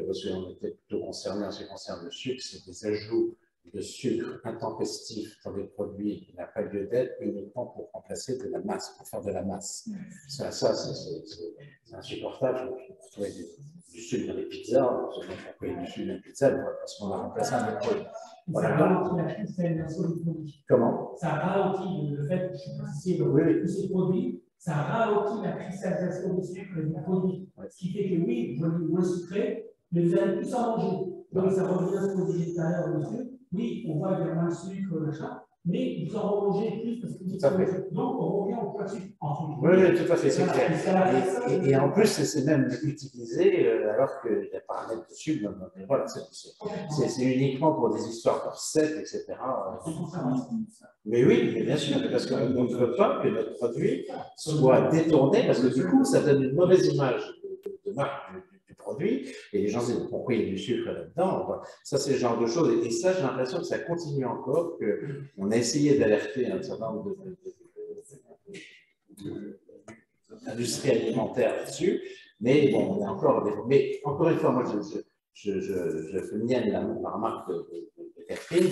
parce qu'on est peut-être plutôt concerné en ce qui concerne le sucre, c'est des ajouts de sucre intempestif dans des produits qui n'a pas lieu d'être uniquement pour remplacer de la masse, pour faire de la masse. Ça c'est insupportable. Vous trouvez du sucre dans les pizzas, vous savez pourquoi il y a du sucre dans les pizzas, parce qu'on a remplacé un autre produit. Voilà. Ça ralentit la cristallisation du produit. Comment? Ça ralentit le fait que ces produits, ça ralentit la cristallisation du sucre du produit. Ce qui fait que oui, vous avez moins sucré, mais vous allez plus en manger. Donc ça revient à ce qu'on disait tout à l'heure, monsieur. Oui, on voit qu'il y a moins de sucre, machin, mais vous en mangez plus parce que vous en donc on revient au point de sucre. Oui, tout à fait, c'est clair. Et en plus, c'est même utilisé alors qu'il n'y a pas un net de sucre. Voilà, c'est uniquement pour des histoires de recettes, etc. Mais oui, bien sûr, parce qu'on ne veut pas que notre produit soit détourné, parce que du coup, ça donne une mauvaise image de marque du produit, et les gens se disent pourquoi il y a du sucre là-dedans. Ça, c'est le genre de choses. Et ça, j'ai l'impression que ça continue encore, qu'on a essayé d'alerter un certain nombre d'industries alimentaires là-dessus, mais bon, on est encore. Mais encore une fois, moi, je fais mienne la remarque de Catherine.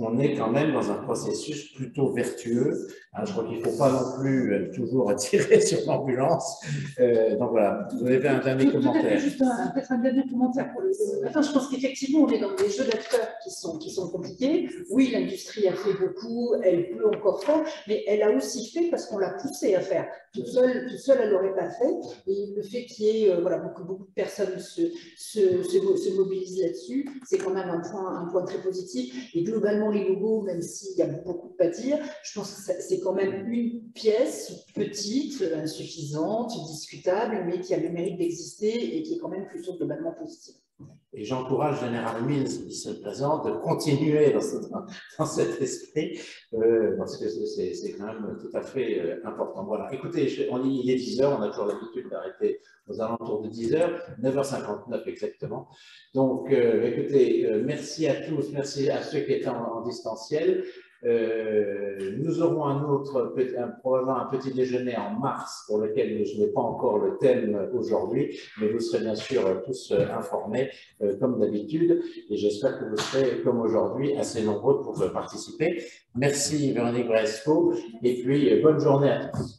On est quand même dans un processus plutôt vertueux. Hein, je crois qu'il ne faut pas non plus toujours tirer sur l'ambulance. Donc voilà, vous avez un dernier commentaire. Juste peut-être un dernier commentaire pour le. Enfin, je pense qu'effectivement, on est dans des jeux d'acteurs qui sont compliqués. Oui, l'industrie a fait beaucoup, elle peut encore faire, mais elle a aussi fait parce qu'on l'a poussée à faire. Toute seule, elle n'aurait pas fait. Et le fait qu'il y ait voilà, beaucoup de personnes se mobilisent là-dessus, c'est quand même un point très positif. Et globalement, les logos, même s'il y a beaucoup à dire, je pense que c'est quand même une pièce petite, insuffisante, discutable, mais qui a le mérite d'exister et qui est quand même plutôt globalement positive. Et j'encourage General Mills, ici présent, de continuer dans cet esprit, parce que c'est quand même tout à fait important. Voilà. Écoutez, il est 10 h, on a toujours l'habitude d'arrêter aux alentours de 10 h, 9h59 exactement. Donc, écoutez, merci à tous, merci à ceux qui étaient en distanciel. Nous aurons probablement un petit déjeuner en mars pour lequel je n'ai pas encore le thème aujourd'hui, mais vous serez bien sûr tous informés comme d'habitude et j'espère que vous serez comme aujourd'hui assez nombreux pour participer. Merci Véronique Bresco et puis bonne journée à tous.